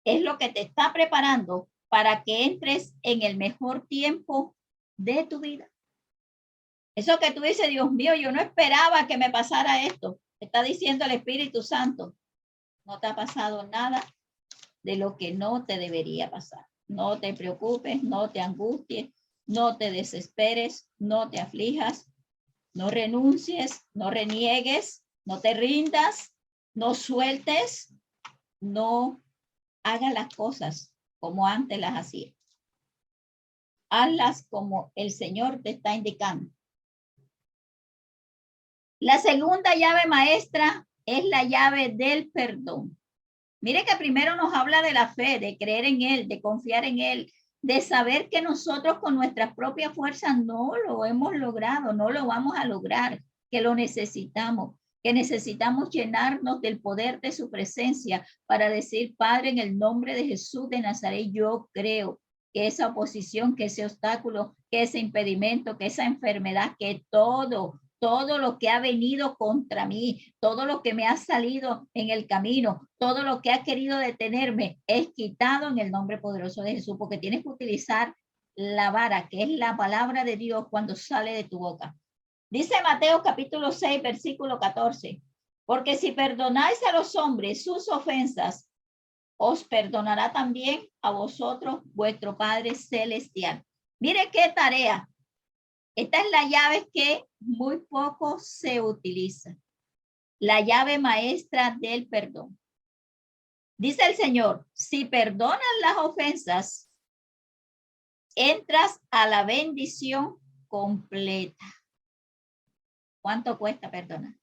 es lo que te está preparando para que entres en el mejor tiempo de tu vida. Eso que tú dices, Dios mío, yo no esperaba que me pasara esto. Está diciendo el Espíritu Santo, no te ha pasado nada de lo que no te debería pasar. No te preocupes, no te angusties, no te desesperes, no te aflijas, no renuncies, no reniegues, no te rindas, no sueltes, no hagas las cosas como antes las hacías. Hazlas como el Señor te está indicando. La segunda llave maestra es la llave del perdón. Mire que primero nos habla de la fe, de creer en Él, de confiar en Él, de saber que nosotros con nuestras propias fuerzas no lo hemos logrado, no lo vamos a lograr, que lo necesitamos, que necesitamos llenarnos del poder de su presencia para decir, Padre, en el nombre de Jesús de Nazaret, yo creo que esa oposición, que ese obstáculo, que ese impedimento, que esa enfermedad, que todo lo que ha venido contra mí, todo lo que me ha salido en el camino, todo lo que ha querido detenerme, es quitado en el nombre poderoso de Jesús, porque tienes que utilizar la vara, que es la palabra de Dios cuando sale de tu boca. Dice Mateo capítulo 6, versículo 14, porque si perdonáis a los hombres sus ofensas, os perdonará también a vosotros vuestro Padre Celestial. Mire qué tarea. Esta es la llave que muy poco se utiliza. La llave maestra del perdón. Dice el Señor, si perdonas las ofensas, entras a la bendición completa. ¿Cuánto cuesta perdonar?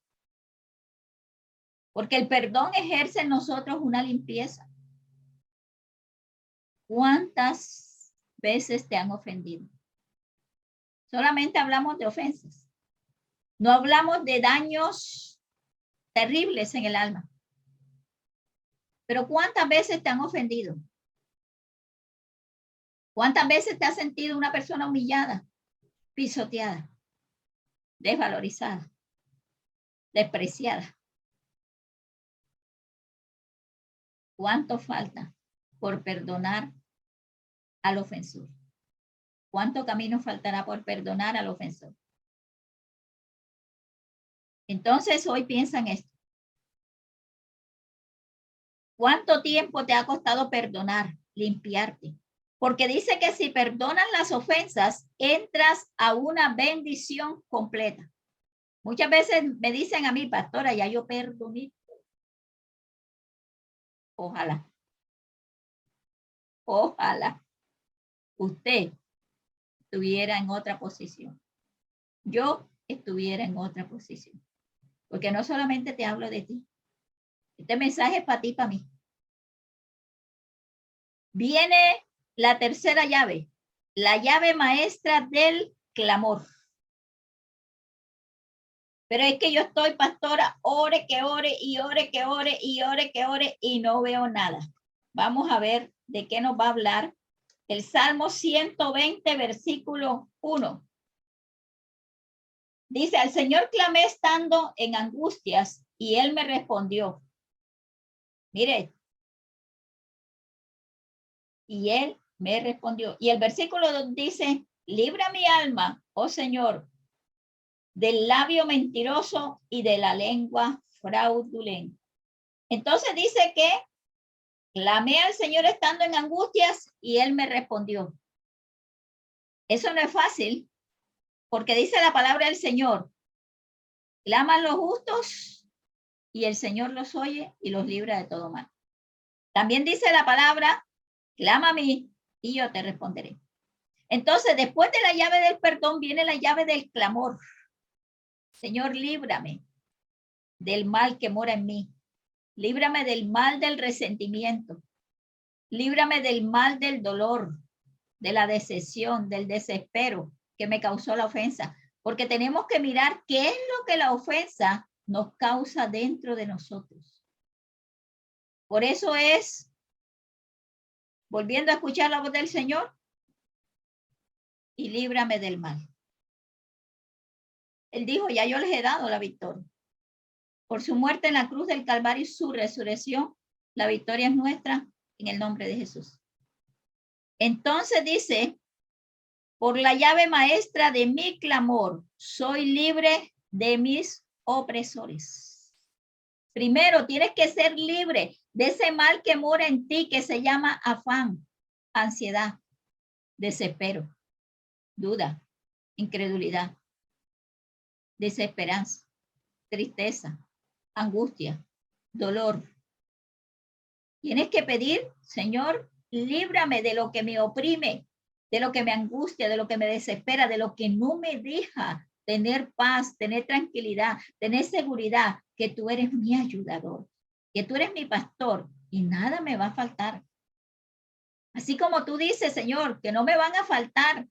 Porque el perdón ejerce en nosotros una limpieza. ¿Cuántas veces te han ofendido? Solamente hablamos de ofensas. No hablamos de daños terribles en el alma. Pero ¿cuántas veces te han ofendido? ¿Cuántas veces te has sentido una persona humillada, pisoteada, desvalorizada, despreciada? ¿Cuánto falta por perdonar al ofensor? ¿Cuánto camino faltará por perdonar al ofensor? Entonces hoy piensa en esto. ¿Cuánto tiempo te ha costado perdonar, limpiarte? Porque dice que si perdonas las ofensas, entras a una bendición completa. Muchas veces me dicen a mí, pastora, ya yo perdoné. Ojalá. Ojalá usted estuviera en otra posición. Yo estuviera en otra posición. Porque no solamente te hablo de ti. Este mensaje es para ti y para mí. Viene la tercera llave, la llave maestra del clamor. Pero es que yo estoy, pastora, ore que ore y ore que ore y ore que ore y no veo nada. Vamos a ver de qué nos va a hablar el Salmo 120, versículo 1. Dice, al Señor clamé estando en angustias y Él me respondió. Mire, y Él me respondió. Y el versículo 2 dice, libra mi alma, oh Señor, del labio mentiroso y de la lengua fraudulenta. Entonces dice que clamé al Señor estando en angustias y Él me respondió. Eso no es fácil, porque dice la palabra del Señor, claman los justos y el Señor los oye y los libra de todo mal. También dice la palabra, clama a mí y yo te responderé. Entonces, después de la llave del perdón, viene la llave del clamor. Señor, líbrame del mal que mora en mí. Líbrame del mal del resentimiento. Líbrame del mal del dolor, de la decepción, del desespero que me causó la ofensa. Porque tenemos que mirar qué es lo que la ofensa nos causa dentro de nosotros. Por eso es, volviendo a escuchar la voz del Señor, y líbrame del mal. Él dijo, ya yo les he dado la victoria. Por su muerte en la cruz del Calvario y su resurrección, la victoria es nuestra en el nombre de Jesús. Entonces dice, por la llave maestra de mi clamor, soy libre de mis opresores. Primero, tienes que ser libre de ese mal que mora en ti, que se llama afán, ansiedad, desespero, duda, incredulidad, desesperanza, tristeza, angustia, dolor. Tienes que pedir, Señor, líbrame de lo que me oprime, de lo que me angustia, de lo que me desespera, de lo que no me deja tener paz, tener tranquilidad, tener seguridad, que tú eres mi ayudador, que tú eres mi pastor y nada me va a faltar. Así como tú dices, Señor, que no me van a faltar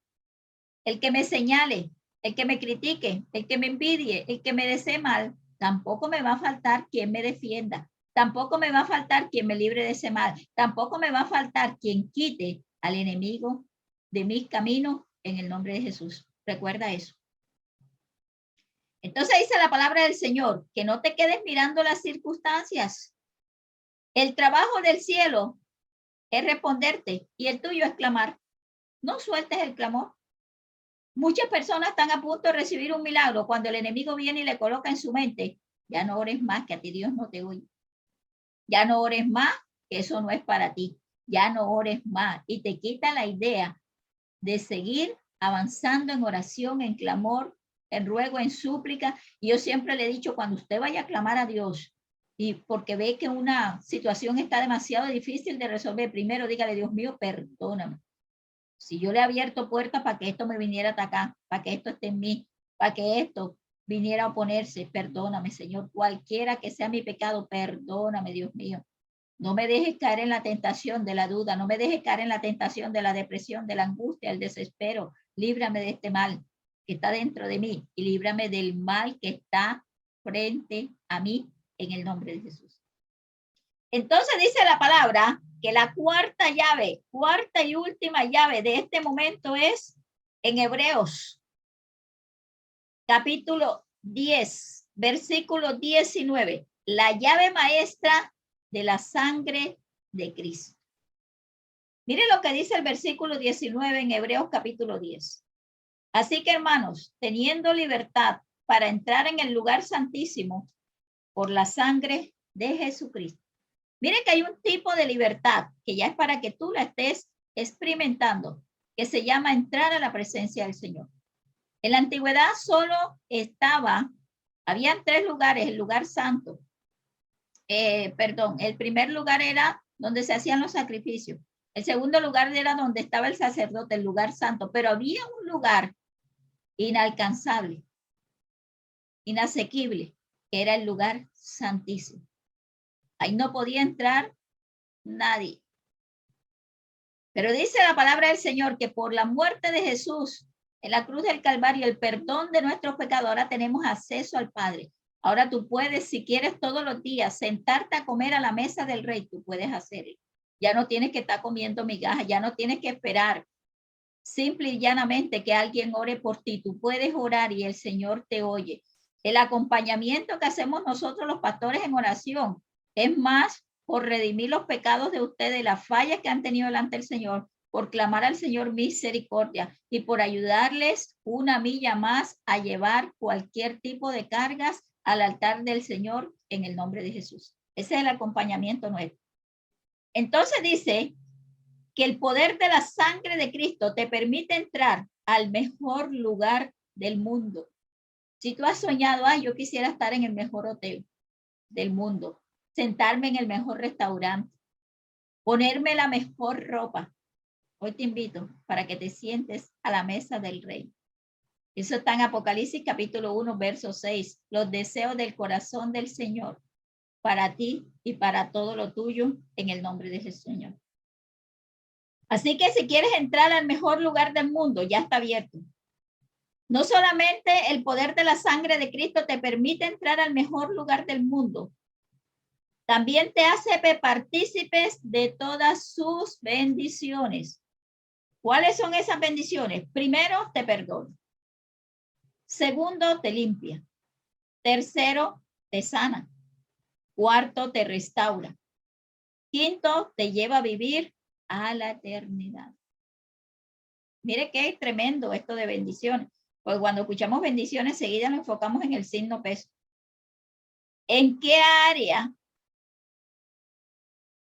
el que me señale, el que me critique, el que me envidie, el que me desee mal, tampoco me va a faltar quien me defienda. Tampoco me va a faltar quien me libre de ese mal. Tampoco me va a faltar quien quite al enemigo de mis caminos en el nombre de Jesús. Recuerda eso. Entonces dice la palabra del Señor, que no te quedes mirando las circunstancias. El trabajo del cielo es responderte y el tuyo es clamar. No sueltes el clamor. Muchas personas están a punto de recibir un milagro cuando el enemigo viene y le coloca en su mente, ya no ores más, que a ti Dios no te oye. Ya no ores más, que eso no es para ti. Ya no ores más. Y te quita la idea de seguir avanzando en oración, en clamor, en ruego, en súplica. Y yo siempre le he dicho, cuando usted vaya a clamar a Dios, y porque ve que una situación está demasiado difícil de resolver, primero dígale, Dios mío, perdóname. Si yo le he abierto puertas para que esto me viniera a atacar, para que esto esté en mí, para que esto viniera a oponerse, perdóname, Señor, cualquiera que sea mi pecado, perdóname, Dios mío. No me dejes caer en la tentación de la duda, no me dejes caer en la tentación de la depresión, de la angustia, el desespero. Líbrame de este mal que está dentro de mí y líbrame del mal que está frente a mí en el nombre de Jesús. Entonces dice la palabra que la cuarta y última llave de este momento es en Hebreos, capítulo 10, versículo 19, la llave maestra de la sangre de Cristo. Mire lo que dice el versículo 19 en Hebreos capítulo 10. Así que, hermanos, teniendo libertad para entrar en el lugar santísimo por la sangre de Jesucristo. Mire que hay un tipo de libertad que ya es para que tú la estés experimentando, que se llama entrar a la presencia del Señor. En la antigüedad solo habían tres lugares, el lugar santo. El primer lugar era donde se hacían los sacrificios. El segundo lugar era donde estaba el sacerdote, el lugar santo, pero había un lugar inalcanzable, inasequible, que era el lugar santísimo. Ahí no podía entrar nadie. Pero dice la palabra del Señor que por la muerte de Jesús en la cruz del Calvario, el perdón de nuestros pecados, ahora tenemos acceso al Padre. Ahora tú puedes, si quieres todos los días, sentarte a comer a la mesa del Rey, tú puedes hacerlo. Ya no tienes que estar comiendo migajas, ya no tienes que esperar simple y llanamente que alguien ore por ti. Tú puedes orar y el Señor te oye. El acompañamiento que hacemos nosotros los pastores en oración es más por redimir los pecados de ustedes, las fallas que han tenido delante del Señor, por clamar al Señor misericordia y por ayudarles una milla más a llevar cualquier tipo de cargas al altar del Señor en el nombre de Jesús. Ese es el acompañamiento nuestro. Entonces dice que el poder de la sangre de Cristo te permite entrar al mejor lugar del mundo. Si tú has soñado, yo quisiera estar en el mejor hotel del mundo, sentarme en el mejor restaurante, ponerme la mejor ropa. Hoy te invito para que te sientes a la mesa del Rey. Eso está en Apocalipsis capítulo 1, verso 6. Los deseos del corazón del Señor para ti y para todo lo tuyo en el nombre de Jesús, Señor. Así que si quieres entrar al mejor lugar del mundo, ya está abierto. No solamente el poder de la sangre de Cristo te permite entrar al mejor lugar del mundo, también te hace partícipes de todas sus bendiciones. ¿Cuáles son esas bendiciones? Primero, te perdona. Segundo, te limpia. Tercero, te sana. Cuarto, te restaura. Quinto, te lleva a vivir a la eternidad. Mire qué tremendo esto de bendiciones. Pues cuando escuchamos bendiciones, seguida nos enfocamos en el signo peso. ¿En qué área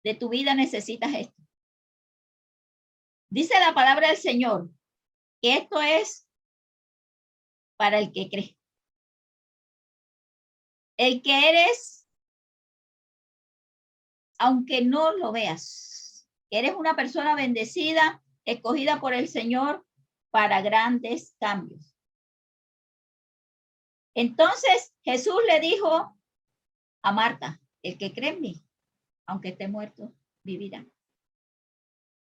de tu vida necesitas esto? Dice la palabra del Señor que esto es para el que cree. El que eres, aunque no lo veas, eres una persona bendecida, escogida por el Señor para grandes cambios. Entonces Jesús le dijo a Marta, el que cree en mí, aunque esté muerto, vivirá.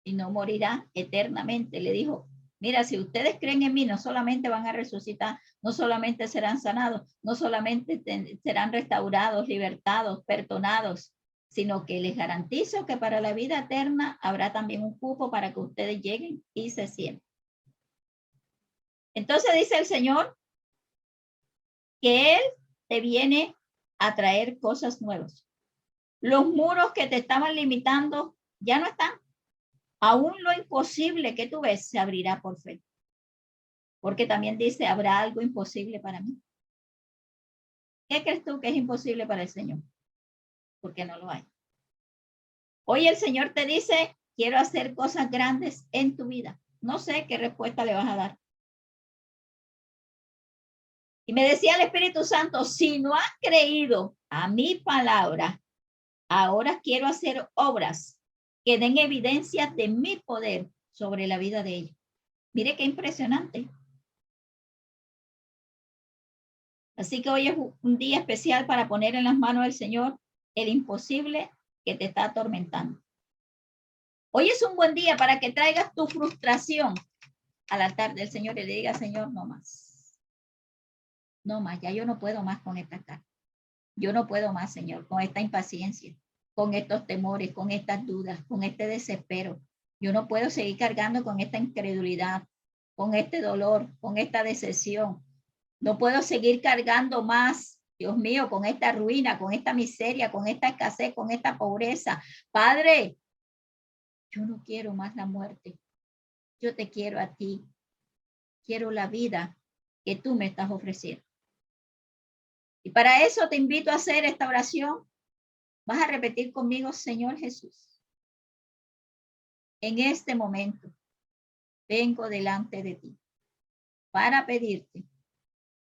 Y no morirá eternamente. Le dijo, mira, si ustedes creen en mí, no solamente van a resucitar, no solamente serán sanados, no solamente serán restaurados, libertados, perdonados, sino que les garantizo que para la vida eterna habrá también un cupo para que ustedes lleguen y se sienten. Entonces dice el Señor que Él te viene a traer cosas nuevas. Los muros que te estaban limitando ya no están. Aún lo imposible que tú ves se abrirá por fe. Porque también dice, habrá algo imposible para mí. ¿Qué crees tú que es imposible para el Señor? Porque no lo hay. Hoy el Señor te dice, quiero hacer cosas grandes en tu vida. No sé qué respuesta le vas a dar. Y me decía el Espíritu Santo, si no has creído a mi palabra, ahora quiero hacer obras que den evidencia de mi poder sobre la vida de ellos. Mire qué impresionante. Así que hoy es un día especial para poner en las manos del Señor el imposible que te está atormentando. Hoy es un buen día para que traigas tu frustración al altar del Señor y le digas, Señor, no más. No más, ya yo no puedo más con esta carga. Yo no puedo más, Señor, con esta impaciencia, con estos temores, con estas dudas, con este desespero. Yo no puedo seguir cargando con esta incredulidad, con este dolor, con esta decepción. No puedo seguir cargando más, Dios mío, con esta ruina, con esta miseria, con esta escasez, con esta pobreza. Padre, yo no quiero más la muerte. Yo te quiero a ti. Quiero la vida que tú me estás ofreciendo. Y para eso te invito a hacer esta oración. Vas a repetir conmigo, Señor Jesús. En este momento vengo delante de ti para pedirte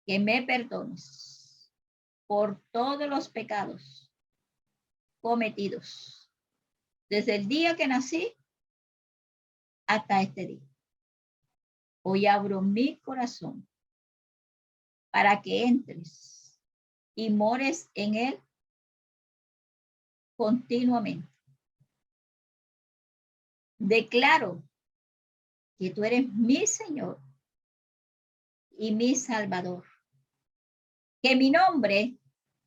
que me perdones por todos los pecados cometidos desde el día que nací hasta este día. Hoy abro mi corazón para que entres y mores en él continuamente. Declaro que tú eres mi Señor y mi Salvador, que mi nombre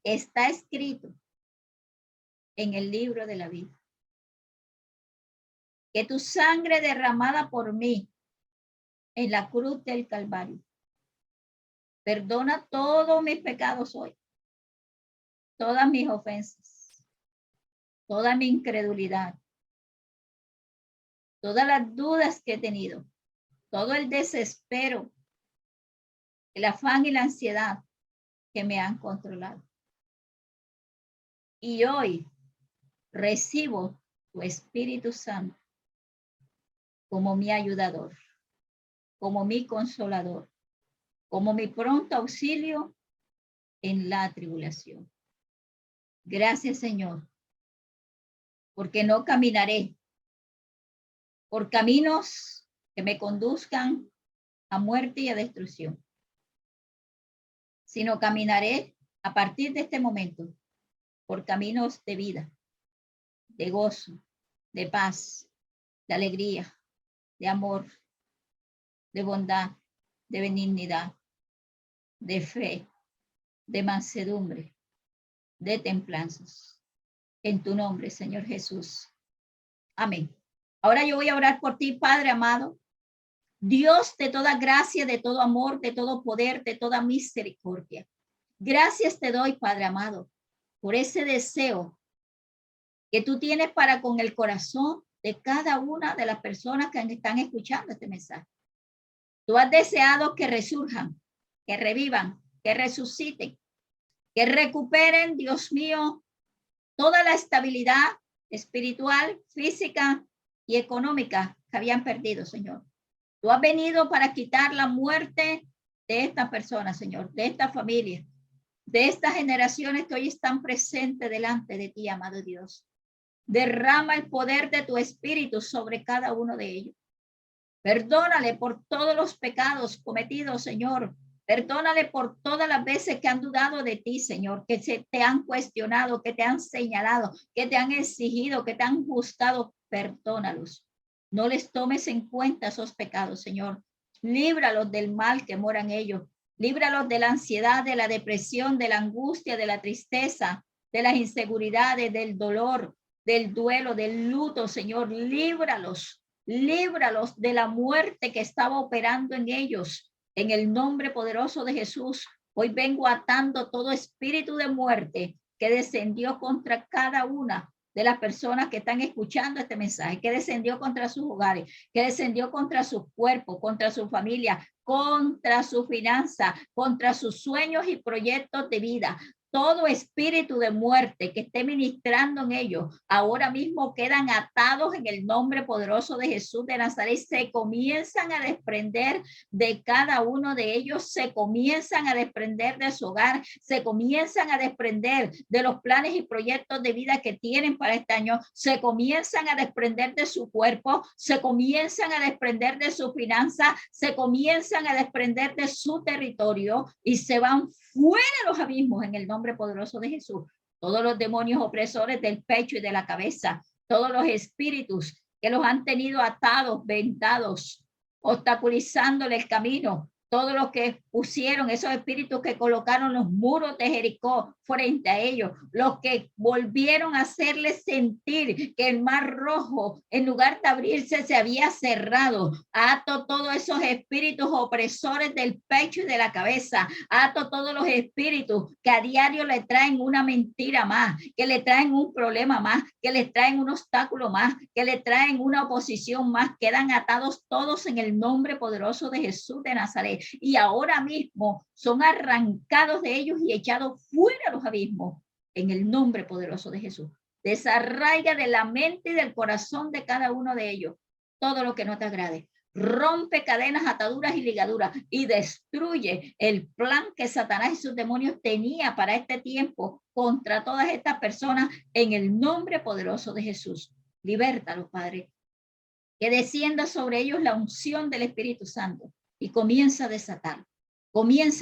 está escrito en el libro de la vida, que tu sangre derramada por mí en la cruz del Calvario perdona todos mis pecados hoy, todas mis ofensas, toda mi incredulidad, todas las dudas que he tenido, todo el desespero, el afán y la ansiedad que me han controlado. Y hoy recibo tu Espíritu Santo como mi ayudador, como mi consolador, como mi pronto auxilio en la tribulación. Gracias, Señor, porque no caminaré por caminos que me conduzcan a muerte y a destrucción, sino caminaré a partir de este momento por caminos de vida, de gozo, de paz, de alegría, de amor, de bondad, de benignidad, de fe, de mansedumbre, de templanzas. En tu nombre, Señor Jesús. Amén. Ahora yo voy a orar por ti, Padre amado. Dios de toda gracia, de todo amor, de todo poder, de toda misericordia. Gracias te doy, Padre amado, por ese deseo que tú tienes para con el corazón de cada una de las personas que están escuchando este mensaje. Tú has deseado que resurjan, que revivan, que resuciten, que recuperen, Dios mío, toda la estabilidad espiritual, física y económica que habían perdido, Señor. Tú has venido para quitar la muerte de estas personas, Señor, de esta familia, de estas generaciones que hoy están presentes delante de ti, amado Dios. Derrama el poder de tu espíritu sobre cada uno de ellos. Perdónale por todos los pecados cometidos, Señor. Perdónale por todas las veces que han dudado de ti, Señor, que se te han cuestionado, que te han señalado, que te han exigido, que te han juzgado. Perdónalos. No les tomes en cuenta esos pecados, Señor. Líbralos del mal que moran ellos. Líbralos de la ansiedad, de la depresión, de la angustia, de la tristeza, de las inseguridades, del dolor, del duelo, del luto, Señor. Líbralos. Líbralos de la muerte que estaba operando en ellos. En el nombre poderoso de Jesús, hoy vengo atando todo espíritu de muerte que descendió contra cada una de las personas que están escuchando este mensaje, que descendió contra sus hogares, que descendió contra sus cuerpos, contra su familia, contra su finanza, contra sus sueños y proyectos de vida. Todo espíritu de muerte que esté ministrando en ellos, ahora mismo quedan atados en el nombre poderoso de Jesús de Nazaret. Se comienzan a desprender de cada uno de ellos, se comienzan a desprender de su hogar, se comienzan a desprender de los planes y proyectos de vida que tienen para este año, se comienzan a desprender de su cuerpo, se comienzan a desprender de su finanza, se comienzan a desprender de su territorio y se van fuera de los abismos en el nombre poderoso de Jesús. Todos los demonios opresores del pecho y de la cabeza, todos los espíritus que los han tenido atados, vendados, obstaculizándole el camino, todos los que pusieron esos espíritus que colocaron los muros de Jericó frente a ellos, los que volvieron a hacerles sentir que el mar rojo, en lugar de abrirse, se había cerrado. Ato todos esos espíritus opresores del pecho y de la cabeza. Ato todos los espíritus que a diario le traen una mentira más, que le traen un problema más, que le traen un obstáculo más, que le traen una oposición más. Quedan atados todos en el nombre poderoso de Jesús de Nazaret. Y ahora mismo son arrancados de ellos y echados fuera de los abismos en el nombre poderoso de Jesús. Desarraiga de la mente y del corazón de cada uno de ellos todo lo que no te agrade. Rompe cadenas, ataduras y ligaduras y destruye el plan que Satanás y sus demonios tenía para este tiempo contra todas estas personas en el nombre poderoso de Jesús. Libértalos, Padre. que descienda sobre ellos la unción del Espíritu Santo y comienza a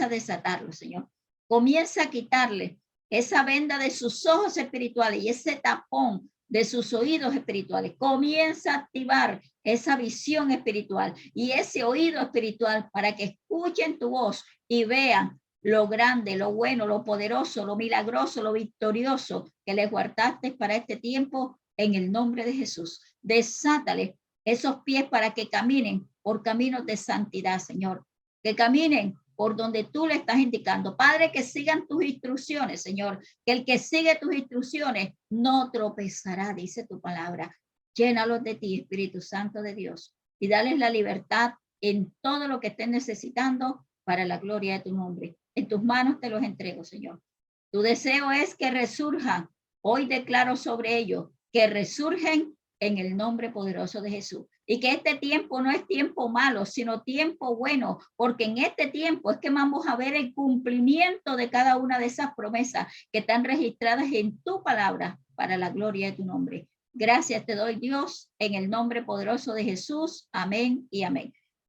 desatarlo, Señor. Comienza a quitarle esa venda de sus ojos espirituales y ese tapón de sus oídos espirituales. Comienza a activar esa visión espiritual y ese oído espiritual para que escuchen tu voz y vean lo grande, lo bueno, lo poderoso, lo milagroso, lo victorioso que les guardaste para este tiempo en el nombre de Jesús. Desátale esos pies para que caminen por caminos de santidad, Señor. Que caminen por donde tú le estás indicando. Padre, que sigan tus instrucciones, Señor. Que el que sigue tus instrucciones no tropezará, dice tu palabra. Llénalos de ti, Espíritu Santo de Dios, y dales la libertad en todo lo que estén necesitando para la gloria de tu nombre. En tus manos te los entrego, Señor. Tu deseo es que resurjan. Hoy declaro sobre ellos que resurgen en el nombre poderoso de Jesús. Y que este tiempo no es tiempo malo, sino tiempo bueno, porque en este tiempo es que vamos a ver el cumplimiento de cada una de esas promesas que están registradas en tu palabra para la gloria de tu nombre. Gracias te doy, Dios, en el nombre poderoso de Jesús. Amén y amén.